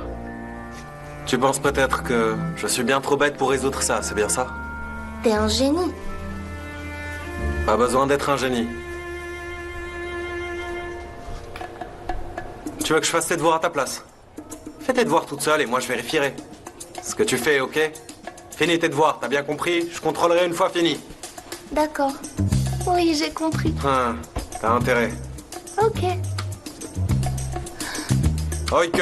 Tu penses peut-être que je suis bien trop bête pour résoudre ça, c'est bien ça? T'es un génie. Pas besoin d'être un génie. Tu veux que je fasse tes devoirs à ta place? Fais tes devoirs toute seule et moi je vérifierai. Ce que tu fais, ok? Finis tes devoirs, t'as bien compris? Je contrôlerai une fois fini. D'accord. Oui, j'ai compris. T'as intérêt. Ok. Oike,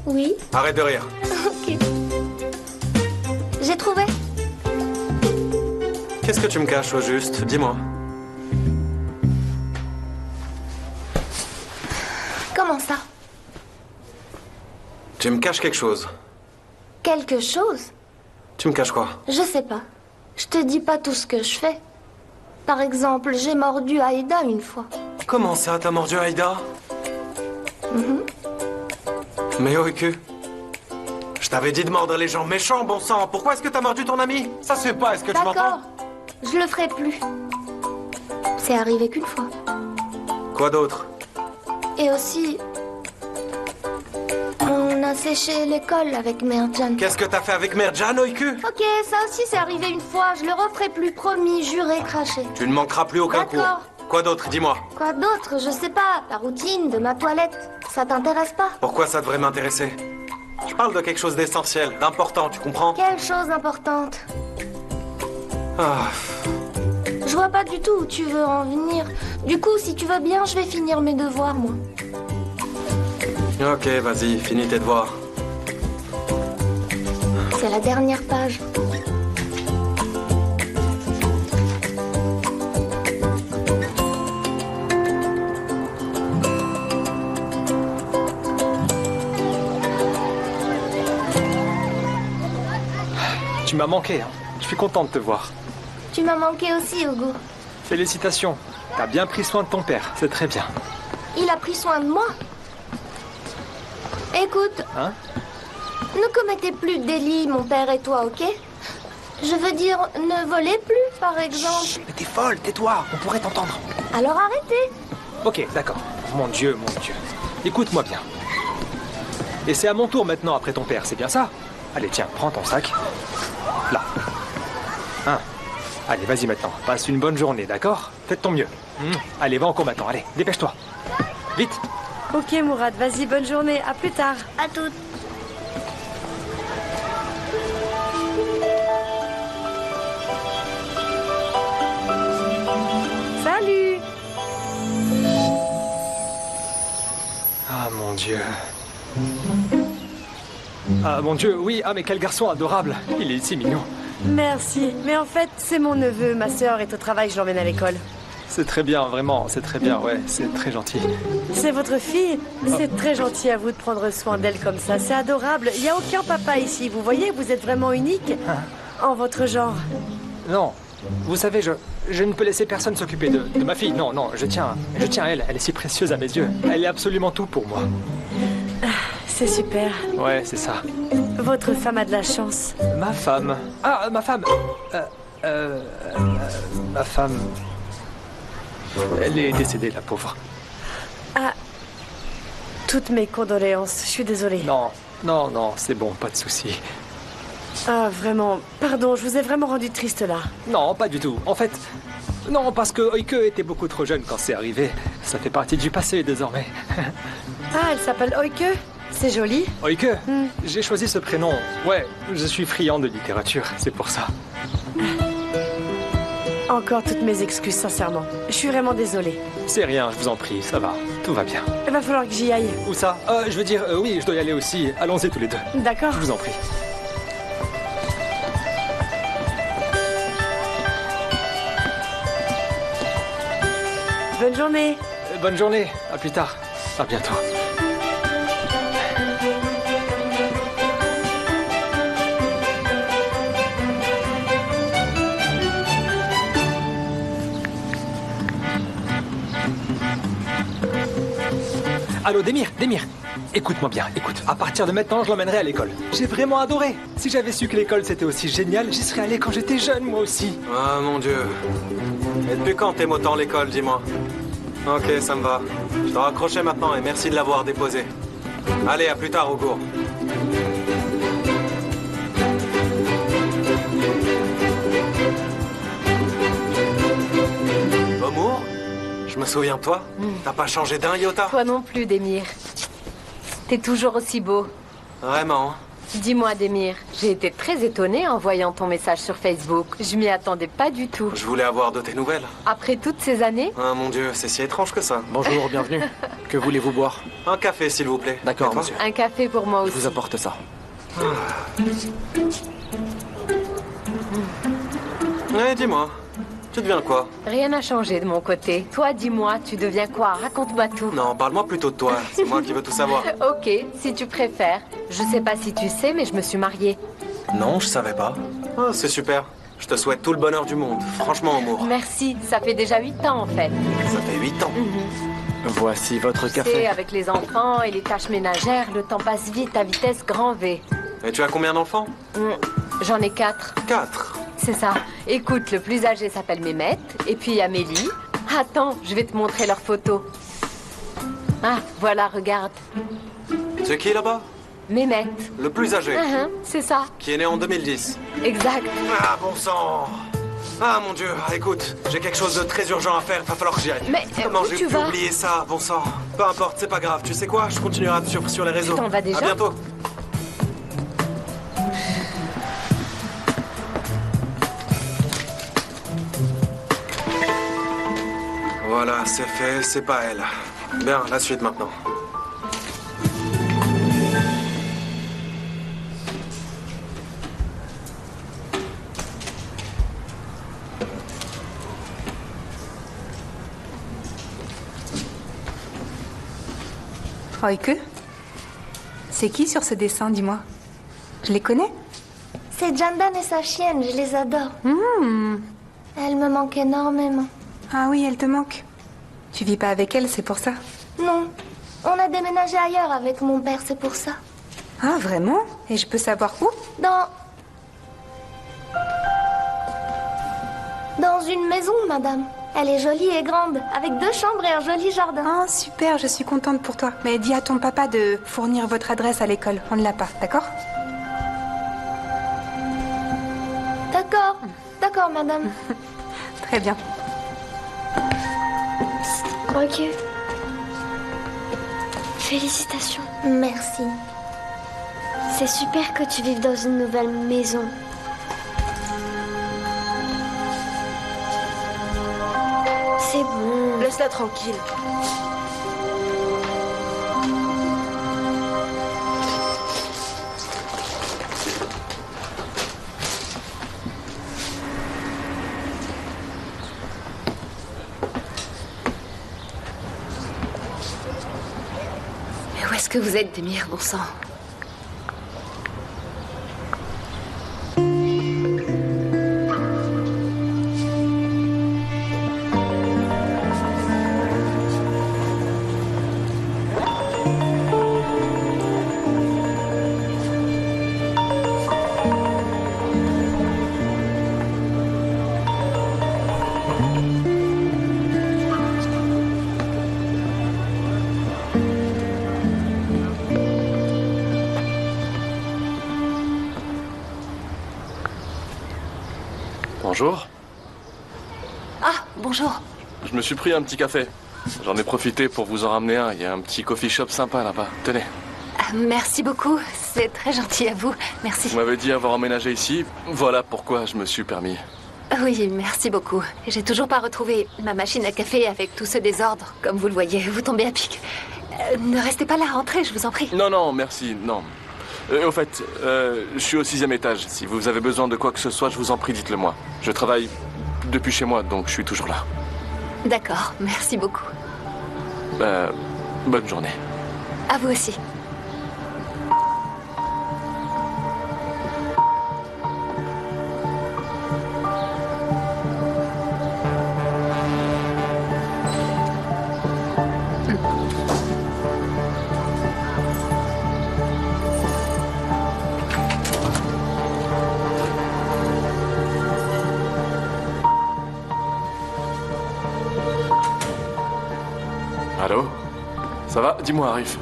Oui. arrête de rire. Ok. J'ai trouvé. Qu'est-ce que tu me caches au juste? Dis-moi. Comment ça? Tu me caches quelque chose. Quelque chose? Tu me caches quoi? Je sais pas. Je te dis pas tout ce que je fais. Par exemple, j'ai mordu Aïda une fois. Comment ça, t'as mordu Aïda? Mais Oike, je t'avais dit de mordre les gens méchants, bon sang. Pourquoi est-ce que t'as mordu ton ami? Ça se fait pas, est-ce que tu m'entends? D'accord. Je le ferai plus. C'est arrivé qu'une fois. Quoi d'autre? Et aussi, on a séché l'école avec Merjan. Qu'est-ce que t'as fait avec Merjan, Oike? Ok, ça aussi c'est arrivé une fois. Je le referai plus, promis, juré, craché. Tu ne manqueras plus aucun cours. D'accord. Quoi d'autre, dis-moi? Quoi d'autre? Je sais pas. La routine de ma toilette. Ça t'intéresse pas? Pourquoi ça devrait m'intéresser? Je parle de quelque chose d'essentiel, d'important, tu comprends? Quelle chose importante? Ah, Je vois pas du tout où tu veux en venir. Du coup, si tu veux bien, je vais finir mes devoirs, moi. ok, vas-y, finis tes devoirs. C'est la dernière page. Tu m'as manqué, hein. Je suis content de te voir. Tu m'as manqué aussi, Hugo. Félicitations. T'as bien pris soin de ton père, c'est très bien. Il a pris soin de moi. Écoute, Hein? ne commettez plus de délits, mon père et toi, ok? Je veux dire, ne volez plus, par exemple. Chut, mais t'es folle, tais-toi, on pourrait t'entendre. Alors arrêtez. Ok, d'accord. Mon Dieu, mon Dieu. Écoute-moi bien. Et c'est à mon tour maintenant après ton père, c'est bien ça? Allez, tiens, prends ton sac. Là. 1, Allez, vas-y maintenant. Passe une bonne journée, d'accord? Fais de ton mieux. Allez, va en cours maintenant. Allez, dépêche-toi. Vite. Ok, Mourad, vas-y, bonne journée. À plus tard. À toutes. Salut. Ah, mon Dieu. Ah, mon Dieu, oui. Ah, mais quel garçon adorable. Il est si mignon. Merci. Mais en fait, c'est mon neveu. Ma sœur est au travail, je l'emmène à l'école. C'est très bien, vraiment. C'est très bien, ouais. C'est très gentil. C'est votre fille? C'est très gentil à vous de prendre soin d'elle comme ça. C'est adorable. Il n'y a aucun papa ici. Vous voyez, vous êtes vraiment unique en votre genre. Non. Vous savez, je ne peux laisser personne s'occuper de ma fille. Non, non, je tiens à elle. Elle est si précieuse à mes yeux. Elle est absolument tout pour moi. C'est super. Ouais, c'est ça. Votre femme a de la chance. Ma femme. Ah, ma femme. Ma femme. Elle est décédée, la pauvre. Ah. Toutes mes condoléances. Je suis désolée. Non, non, non, c'est bon, pas de souci. Ah, vraiment. Pardon, je vous ai vraiment rendu triste là. Non, pas du tout. En fait, non, parce que Oike était beaucoup trop jeune quand c'est arrivé. Ça fait partie du passé désormais. Ah, elle s'appelle Oike? C'est joli. Oike, j'ai choisi ce prénom. Ouais, je suis friand de littérature, c'est pour ça. Encore toutes mes excuses, sincèrement. Je suis vraiment désolée. C'est rien, je vous en prie, ça va. Tout va bien. Il va falloir que j'y aille. Où ça? Je veux dire, oui, je dois y aller aussi. Allons-y tous les deux. D'accord. Je vous en prie. Bonne journée. Bonne journée. À plus tard. À bientôt. Allô, Démir, écoute-moi bien, écoute. À partir de maintenant, je l'emmènerai à l'école. J'ai vraiment adoré. Si j'avais su que l'école c'était aussi génial, j'y serais allé quand j'étais jeune, moi aussi. Ah, mon Dieu. Et depuis quand t'aimes autant l'école, dis-moi? Ok, ça me va. Je dois raccrocher maintenant et merci de l'avoir déposé. Allez, à plus tard, Augour. Omour? Je me souviens de toi. T'as pas changé d'un iota? Toi non plus, Démir. T'es toujours aussi beau. Vraiment? Dis-moi, Démir, j'ai été très étonnée en voyant ton message sur Facebook. Je m'y attendais pas du tout. Je voulais avoir de tes nouvelles. Après toutes ces années? Ah, mon Dieu, c'est si étrange que ça. Bonjour, bienvenue. Que voulez-vous boire? Un café, s'il vous plaît. D'accord, monsieur. Un café pour moi aussi. Je vous apporte ça. Ouais, dis-moi. Tu deviens quoi? Rien n'a changé de mon côté. Toi, dis-moi, tu deviens quoi? Raconte-moi tout. Non, parle-moi plutôt de toi. C'est moi qui veux tout savoir. Ok, si tu préfères. Je sais pas si tu sais, mais je me suis mariée. Non, je savais pas. Oh, c'est super. Je te souhaite tout le bonheur du monde. Franchement, Amour. Merci, ça fait déjà 8 ans en fait. Ça fait 8 ans. Voici votre Tu café. sais, avec les enfants et les tâches ménagères, le temps passe vite à vitesse grand V. Et tu as combien d'enfants? J'en ai 4. 4? C'est ça. Écoute, le plus âgé s'appelle Mehmet, et puis Amélie. Attends, je vais te montrer leurs photos. Ah, voilà, regarde. C'est qui là-bas? Mehmet. Le plus âgé. C'est ça. Qui est né en 2010. Exact. Ah, bon sang. Ah, mon Dieu, écoute, j'ai quelque chose de très urgent à faire, va falloir que j'y aille. Mais comment où j'ai tu pu vas? oublier ça, bon sang. Peu importe, c'est pas grave, tu sais quoi? Je continuerai à te suivre sur les réseaux. Tu t'en vas déjà? À bientôt. Voilà, c'est fait, c'est pas elle. Bien, la suite maintenant. Oike? C'est qui sur ce dessin, dis-moi? Je les connais? C'est Jandan et sa chienne, je les adore. Elle me manque énormément. Ah oui, elle te manque. Tu vis pas avec elle, c'est pour ça? Non, on a déménagé ailleurs avec mon père, c'est pour ça. Ah, vraiment? Et je peux savoir où? Dans une maison, madame. Elle est jolie et grande, avec 2 chambres et un joli jardin. Ah, super, je suis contente pour toi. Mais dis à ton papa de fournir votre adresse à l'école. On ne l'a pas, d'accord? D'accord, madame. Très bien. Ok. Félicitations. Merci. C'est super que tu vives dans une nouvelle maison. C'est bon. Laisse-la tranquille. Mais où est-ce que vous êtes, Demir, bon sang? Bonjour. Ah, bonjour. Je me suis pris un petit café. J'en ai profité pour vous en ramener un. Il y a un petit coffee shop sympa là-bas. Tenez. Ah, merci beaucoup. C'est très gentil à vous. Merci. Vous m'avez dit avoir emménagé ici. Voilà pourquoi je me suis permis. Oui, merci beaucoup. J'ai toujours pas retrouvé ma machine à café avec tout ce désordre. Comme vous le voyez, vous tombez à pic. Ne restez pas là, rentrez, je vous en prie. Non, non, merci, non. Au fait, je suis au 6e étage. Si vous avez besoin de quoi que ce soit, je vous en prie, dites-le moi. Je travaille depuis chez moi, donc je suis toujours là. D'accord, merci beaucoup. Bonne journée. À vous aussi. Allô? Ça va? Dis-moi, Arif.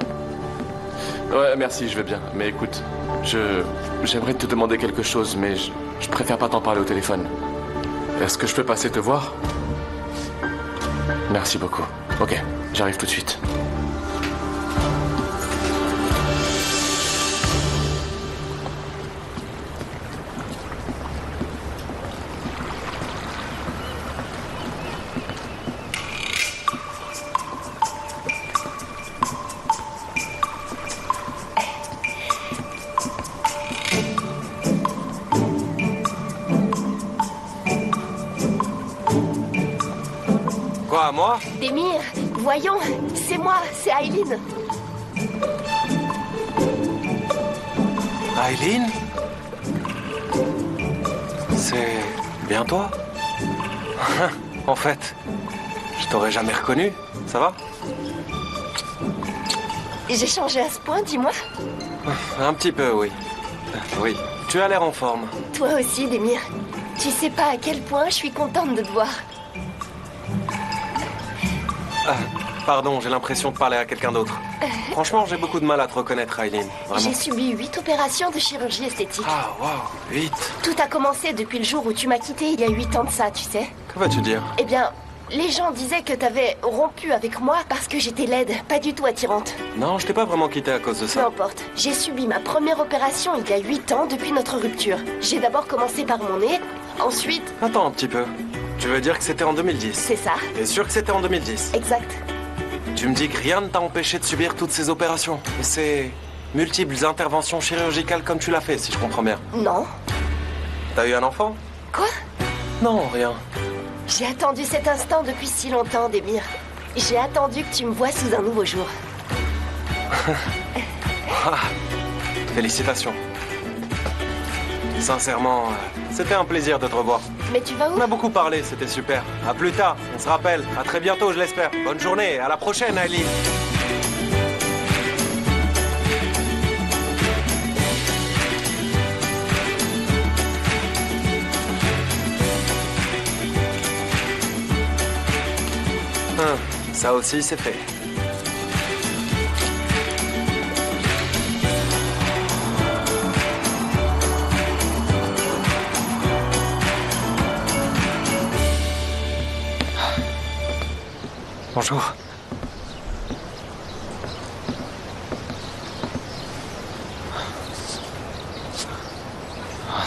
Ouais, merci, je vais bien. Mais écoute, j'aimerais te demander quelque chose, mais je préfère pas t'en parler au téléphone. Est-ce que je peux passer te voir? Merci beaucoup. Ok, j'arrive tout de suite. Quoi, moi? Demir, voyons, c'est moi, c'est Aileen. Aileen? C'est bien toi? En fait, je t'aurais jamais reconnu. Ça va? J'ai changé à ce point, dis-moi. Un petit peu, oui. Oui, tu as l'air en forme. Toi aussi, Demir. Tu sais pas à quel point je suis contente de te voir. Ah, pardon, j'ai l'impression de parler à quelqu'un d'autre. Franchement, j'ai beaucoup de mal à te reconnaître, Aileen. Vraiment. J'ai subi 8 opérations de chirurgie esthétique. Ah, waouh, 8. Tout a commencé depuis le jour où tu m'as quitté il y a 8 ans de ça, tu sais. Que vas-tu dire? Eh bien, les gens disaient que t'avais rompu avec moi parce que j'étais laide, pas du tout attirante. Non, je t'ai pas vraiment quitté à cause de ça. N'importe. J'ai subi ma première opération il y a 8 ans depuis notre rupture. J'ai d'abord commencé par mon nez, ensuite... Attends un petit peu. Tu veux dire que c'était en 2010? C'est ça. T'es sûr que c'était en 2010? Exact. Tu me dis que rien ne t'a empêché de subir toutes ces opérations? Et ces multiples interventions chirurgicales comme tu l'as fait, si je comprends bien? Non. T'as eu un enfant? Quoi? Non, rien. J'ai attendu cet instant depuis si longtemps, Demir. J'ai attendu que tu me vois sous un nouveau jour. Ah, félicitations. Sincèrement, c'était un plaisir de te revoir. Mais tu vas où? On a beaucoup parlé, c'était super. À plus tard, on se rappelle. À très bientôt, je l'espère. Bonne journée, à la prochaine, Aileen. Ça aussi, c'est fait. Bonjour.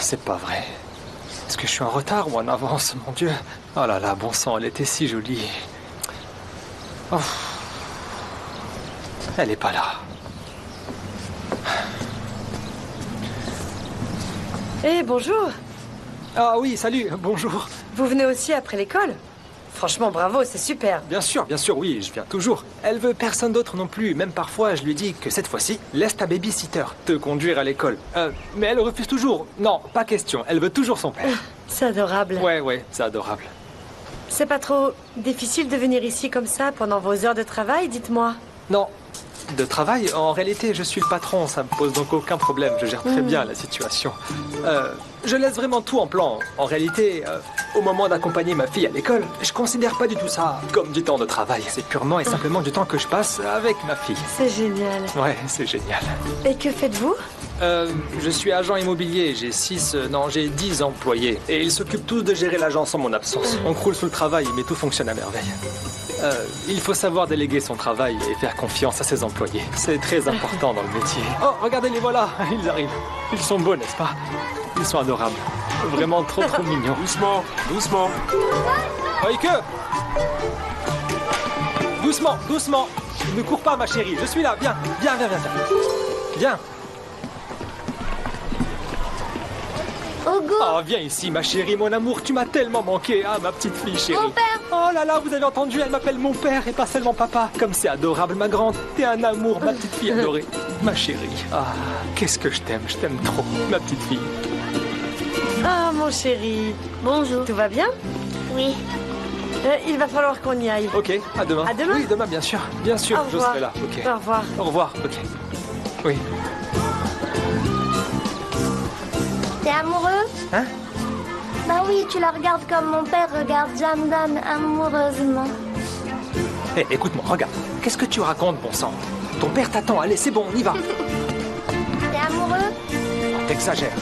C'est pas vrai. Est-ce que je suis en retard ou en avance, mon Dieu? Oh là là, bon sang, elle était si jolie. Oh. Elle est pas là. Eh, bonjour. Ah oui, salut, bonjour. Vous venez aussi après l'école? Franchement, bravo, c'est super. Bien sûr, oui, je viens toujours. Elle veut personne d'autre non plus. Même parfois, je lui dis que cette fois-ci, laisse ta babysitter te conduire à l'école. Mais elle refuse toujours. Non, pas question. Elle veut toujours son père. C'est adorable. Ouais, c'est adorable. C'est pas trop difficile de venir ici comme ça pendant vos heures de travail, dites-moi? Non. De travail, en réalité, je suis le patron, ça me pose donc aucun problème, je gère très bien la situation. Je laisse vraiment tout en plan. En réalité, au moment d'accompagner ma fille à l'école, je considère pas du tout ça comme du temps de travail. C'est purement et simplement du temps que je passe avec ma fille. C'est génial. Ouais, c'est génial. Et que faites-vous? Je suis agent immobilier, j'ai 10 employés. Et ils s'occupent tous de gérer l'agence en mon absence. On croule sous le travail, mais tout fonctionne à merveille. Il faut savoir déléguer son travail et faire confiance à ses employés. C'est très important dans le métier. Oh, regardez, les voilà, ils arrivent. Ils sont beaux, n'est-ce pas? Ils sont adorables. Vraiment trop mignons. Doucement, doucement. Oike! Doucement. Ne cours pas, ma chérie. Je suis là. Viens. Viens. Ogo! Oh, viens ici, ma chérie, mon amour. Tu m'as tellement manqué, hein, ma petite fille chérie. Mon père! Oh là là, vous avez entendu, elle m'appelle mon père et pas seulement papa. Comme c'est adorable, ma grande. T'es un amour, ma petite fille adorée. Ma chérie. Ah, qu'est-ce que je t'aime trop, ma petite fille. Ah, mon chéri. Bonjour. Tout va bien? Oui. Il va falloir qu'on y aille. Ok, à demain. À demain? Oui, demain, bien sûr, Au je revoir. serai là. Ok. Au revoir. Au revoir, ok. Oui. T'es amoureux? Hein? Bah oui, tu la regardes comme mon père regarde Jamdan amoureusement. Hé, écoute-moi, regarde. Qu'est-ce que tu racontes, bon sang? Ton père t'attend, allez, c'est bon, on y va. T'es amoureux? Oh, t'exagères.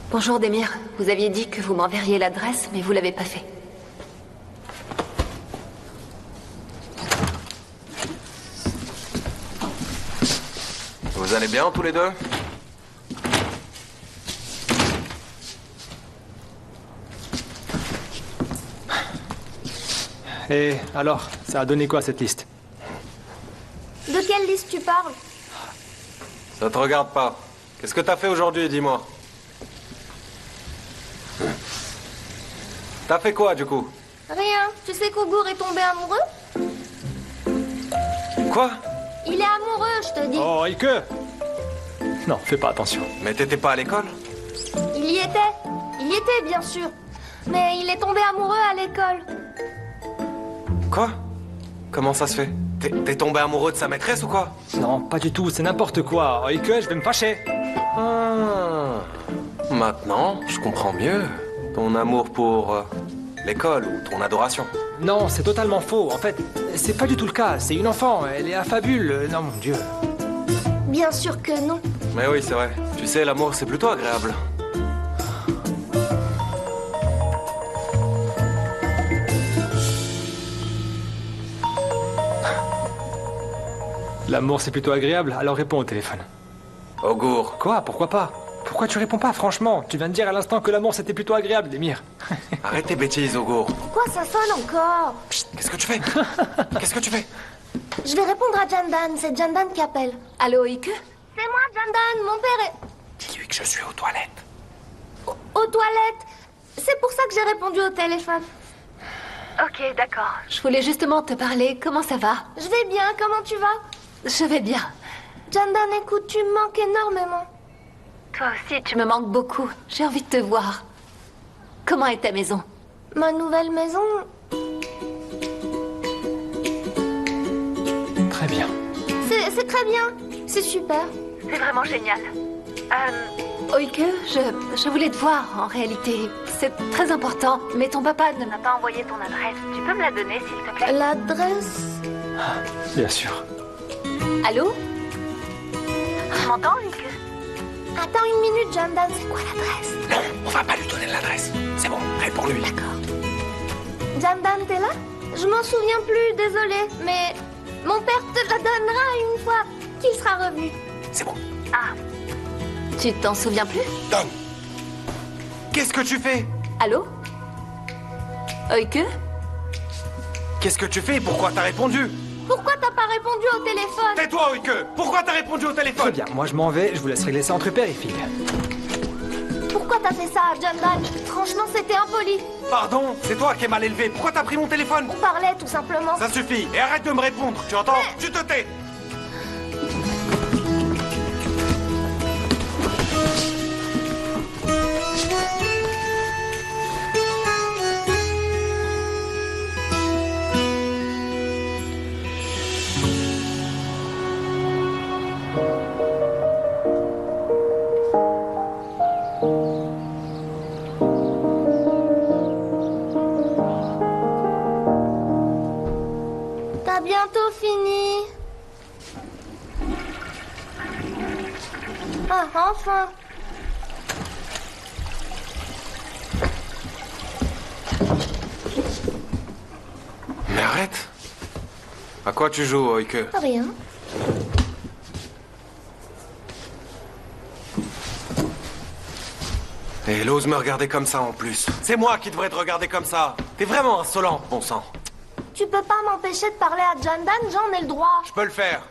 Bonjour, Demir. Vous aviez dit que vous m'enverriez l'adresse, mais vous l'avez pas fait. Vous allez bien tous les deux? Et alors, ça a donné quoi cette liste? De quelle liste tu parles? Ça te regarde pas. Qu'est-ce que t'as fait aujourd'hui, dis-moi? T'as fait quoi, du coup? Rien. Tu sais qu'Augour est tombé amoureux? Quoi? Il est amoureux, je te dis. Oh, Ike! Non, fais pas attention. Mais t'étais pas à l'école? Il y était, bien sûr. Mais il est tombé amoureux à l'école. Quoi? Comment ça se fait? T'es tombé amoureux de sa maîtresse ou quoi? Non, pas du tout, c'est n'importe quoi. Oh, Ike, je vais me fâcher. Ah. Maintenant, je comprends mieux. Ton amour pour l'école ou ton adoration. Non, c'est totalement faux. En fait, c'est pas du tout le cas. C'est une enfant, elle est affabule. Non, mon Dieu. Bien sûr que non. Mais oui, c'est vrai. Tu sais, l'amour, c'est plutôt agréable. L'amour, c'est plutôt agréable, alors réponds au téléphone. Augour. Quoi? Pourquoi pas? Pourquoi tu réponds pas, franchement? Tu viens de dire à l'instant que l'amour, c'était plutôt agréable, Demir. Arrête tes bêtises, Augour. Pourquoi ça sonne encore? Chut, qu'est-ce que tu fais? Qu'est-ce que tu fais? Je vais répondre à Jamdan, c'est Jamdan qui appelle. Allô, Ike? C'est moi, Jamdan, mon père est... Dis-lui que je suis aux toilettes. Aux toilettes. C'est pour ça que j'ai répondu au téléphone. Ok, d'accord. Je voulais justement te parler. Comment ça va? Je vais bien, comment tu vas? Je vais bien. Jamdan, écoute, tu me manques énormément. Toi aussi, tu me manques beaucoup. J'ai envie de te voir. Comment est ta maison? Ma nouvelle maison... Très bien. C'est très bien. C'est super. C'est vraiment génial. Oike, je voulais te voir, en réalité. C'est très important. Mais ton papa ne m'a pas envoyé ton adresse. Tu peux me la donner, s'il te plaît? L'adresse... Bien sûr. Allô? Tu m'entends, Oike? Attends une minute, Jandan, c'est quoi l'adresse? Non, on va pas lui donner l'adresse. C'est bon, réponds lui. D'accord. Jandan, t'es là? Je m'en souviens plus, désolé, mais mon père te la donnera une fois qu'il sera revenu. C'est bon. Ah. Tu t'en souviens plus? Donne. Qu'est-ce que tu fais? Allô? Oike? Qu'est-ce que tu fais? Pourquoi t'as répondu? Pourquoi t'as pas répondu au téléphone? Tais-toi, Oike! Pourquoi t'as répondu au téléphone? Très bien, moi je m'en vais, je vous laisse régler ça entre père et fille. Pourquoi t'as fait ça, Jandan? Franchement, c'était impoli. Pardon? C'est toi qui es mal élevé. Pourquoi t'as pris mon téléphone? On parlait, tout simplement. Ça suffit. Et arrête de me répondre, tu entends? Tu te tais! T'as bientôt fini. Ah, enfin. Mais arrête! À quoi tu joues, Oike? Rien. Et elle ose me regarder comme ça en plus. C'est moi qui devrais te regarder comme ça. T'es vraiment insolent, bon sang. Tu peux pas m'empêcher de parler à Jandan, j'en ai le droit. Je peux le faire.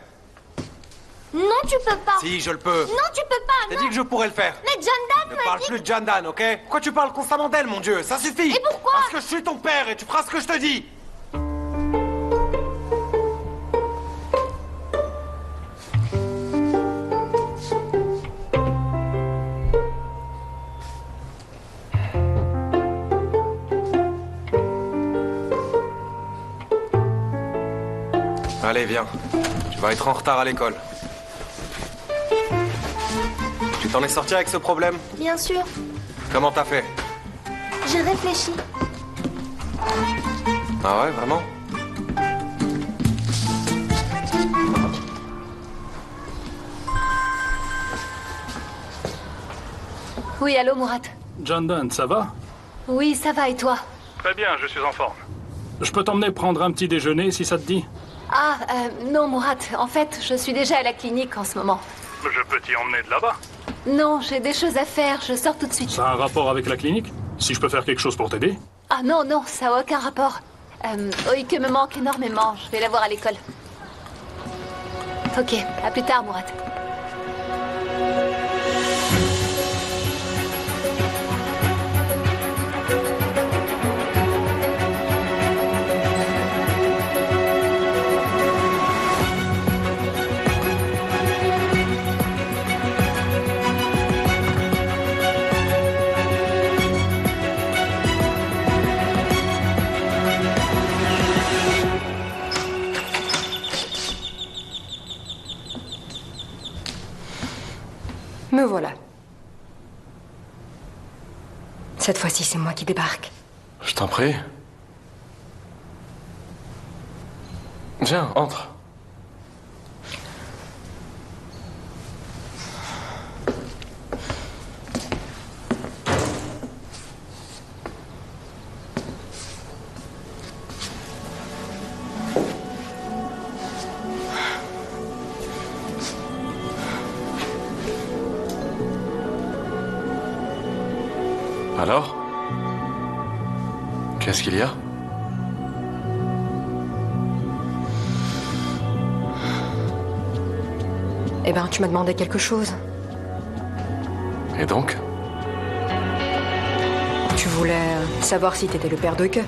Non, tu peux pas. Si, je le peux. Non, tu peux pas. J'ai dit que je pourrais le faire. Mais Jandan Ne m'a parle dit... plus de Jandan, ok? Pourquoi tu parles constamment d'elle, mon Dieu? Ça suffit. Et pourquoi? Parce que je suis ton père et tu feras ce que je te dis. Allez, viens. Tu vas être en retard à l'école. Tu t'en es sorti avec ce problème? Bien sûr. Comment t'as fait? J'ai réfléchi. Ah ouais, vraiment? Oui, allô, Murat? Jandan, ça va? Oui, ça va, et toi? Très bien, je suis en forme. Je peux t'emmener prendre un petit déjeuner si ça te dit? Ah, non, Murat. En fait, je suis déjà à la clinique en ce moment. Je peux t'y emmener de là-bas. Non, j'ai des choses à faire. Je sors tout de suite. Ça a un rapport avec la clinique? Si je peux faire quelque chose pour t'aider? Ah non, non, ça n'a aucun rapport. Oike me manque énormément. Je vais la voir à l'école. Ok, à plus tard, Murat. Me voilà. Cette fois-ci, c'est moi qui débarque. Je t'en prie. Viens, entre. Alors? Qu'est-ce qu'il y a? Eh ben, tu m'as demandé quelque chose. Et donc? Tu voulais savoir si t'étais le père d'Oike.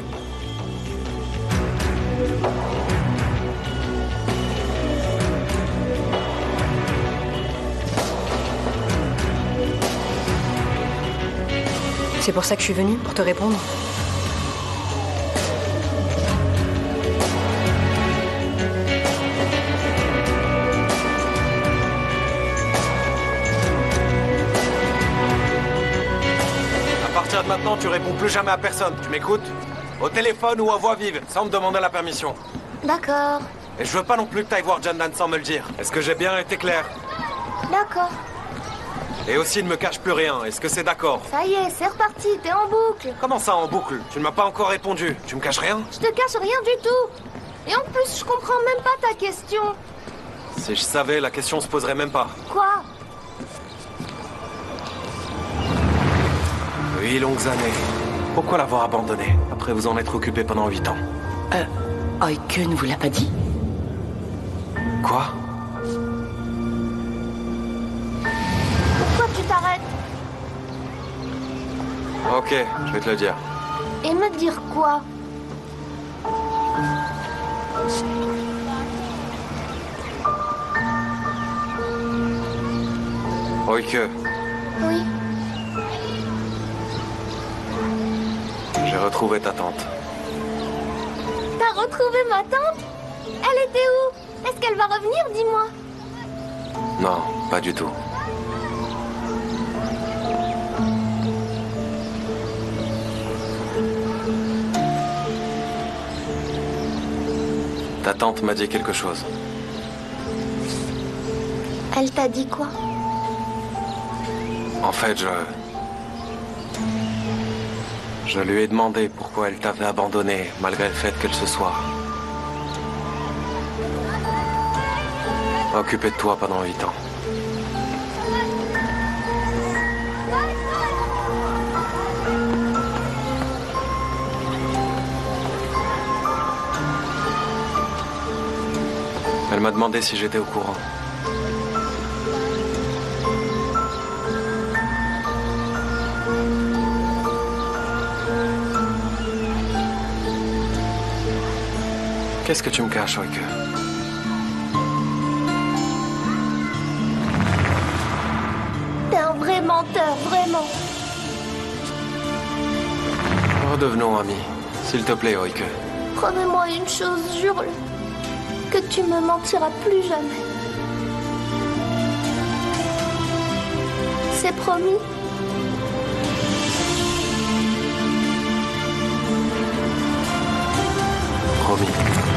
C'est pour ça que je suis venue, pour te répondre. À partir de maintenant, tu réponds plus jamais à personne. Tu m'écoutes? Au téléphone ou à voix vive, sans me demander la permission. D'accord. Et je veux pas non plus que t'ailles voir Jandan sans me le dire. Est-ce que j'ai bien été clair? D'accord. Et aussi ne me cache plus rien, est-ce que c'est d'accord? Ça y est, c'est reparti, t'es en boucle. Comment ça en boucle? Tu ne m'as pas encore répondu. Tu me caches rien? Je te cache rien du tout. Et en plus, je comprends même pas ta question. Si je savais, la question se poserait même pas. Quoi? 8 longues années. Pourquoi l'avoir abandonné, après vous en être occupé pendant 8 ans? Oike ne vous l'a pas dit? Quoi? Pourquoi tu t'arrêtes? Ok, je vais te le dire. Et me dire quoi? Oike, Oui. j'ai retrouvé ta tante. T'as retrouvé ma tante? Elle était où? Est-ce qu'elle va revenir, dis-moi? Non, pas du tout. Ta tante m'a dit quelque chose. Elle t'a dit quoi? En fait, je lui ai demandé pourquoi elle t'avait abandonné, malgré le fait qu'elle se soit occupée de toi pendant 8 ans. Elle m'a demandé si j'étais au courant. Qu'est-ce que tu me caches, Oike? T'es un vrai menteur, vraiment. Redevenons amis. S'il te plaît, Oike. Promets-moi une chose, jure-le. Que tu me mentiras plus jamais. C'est promis. Promis.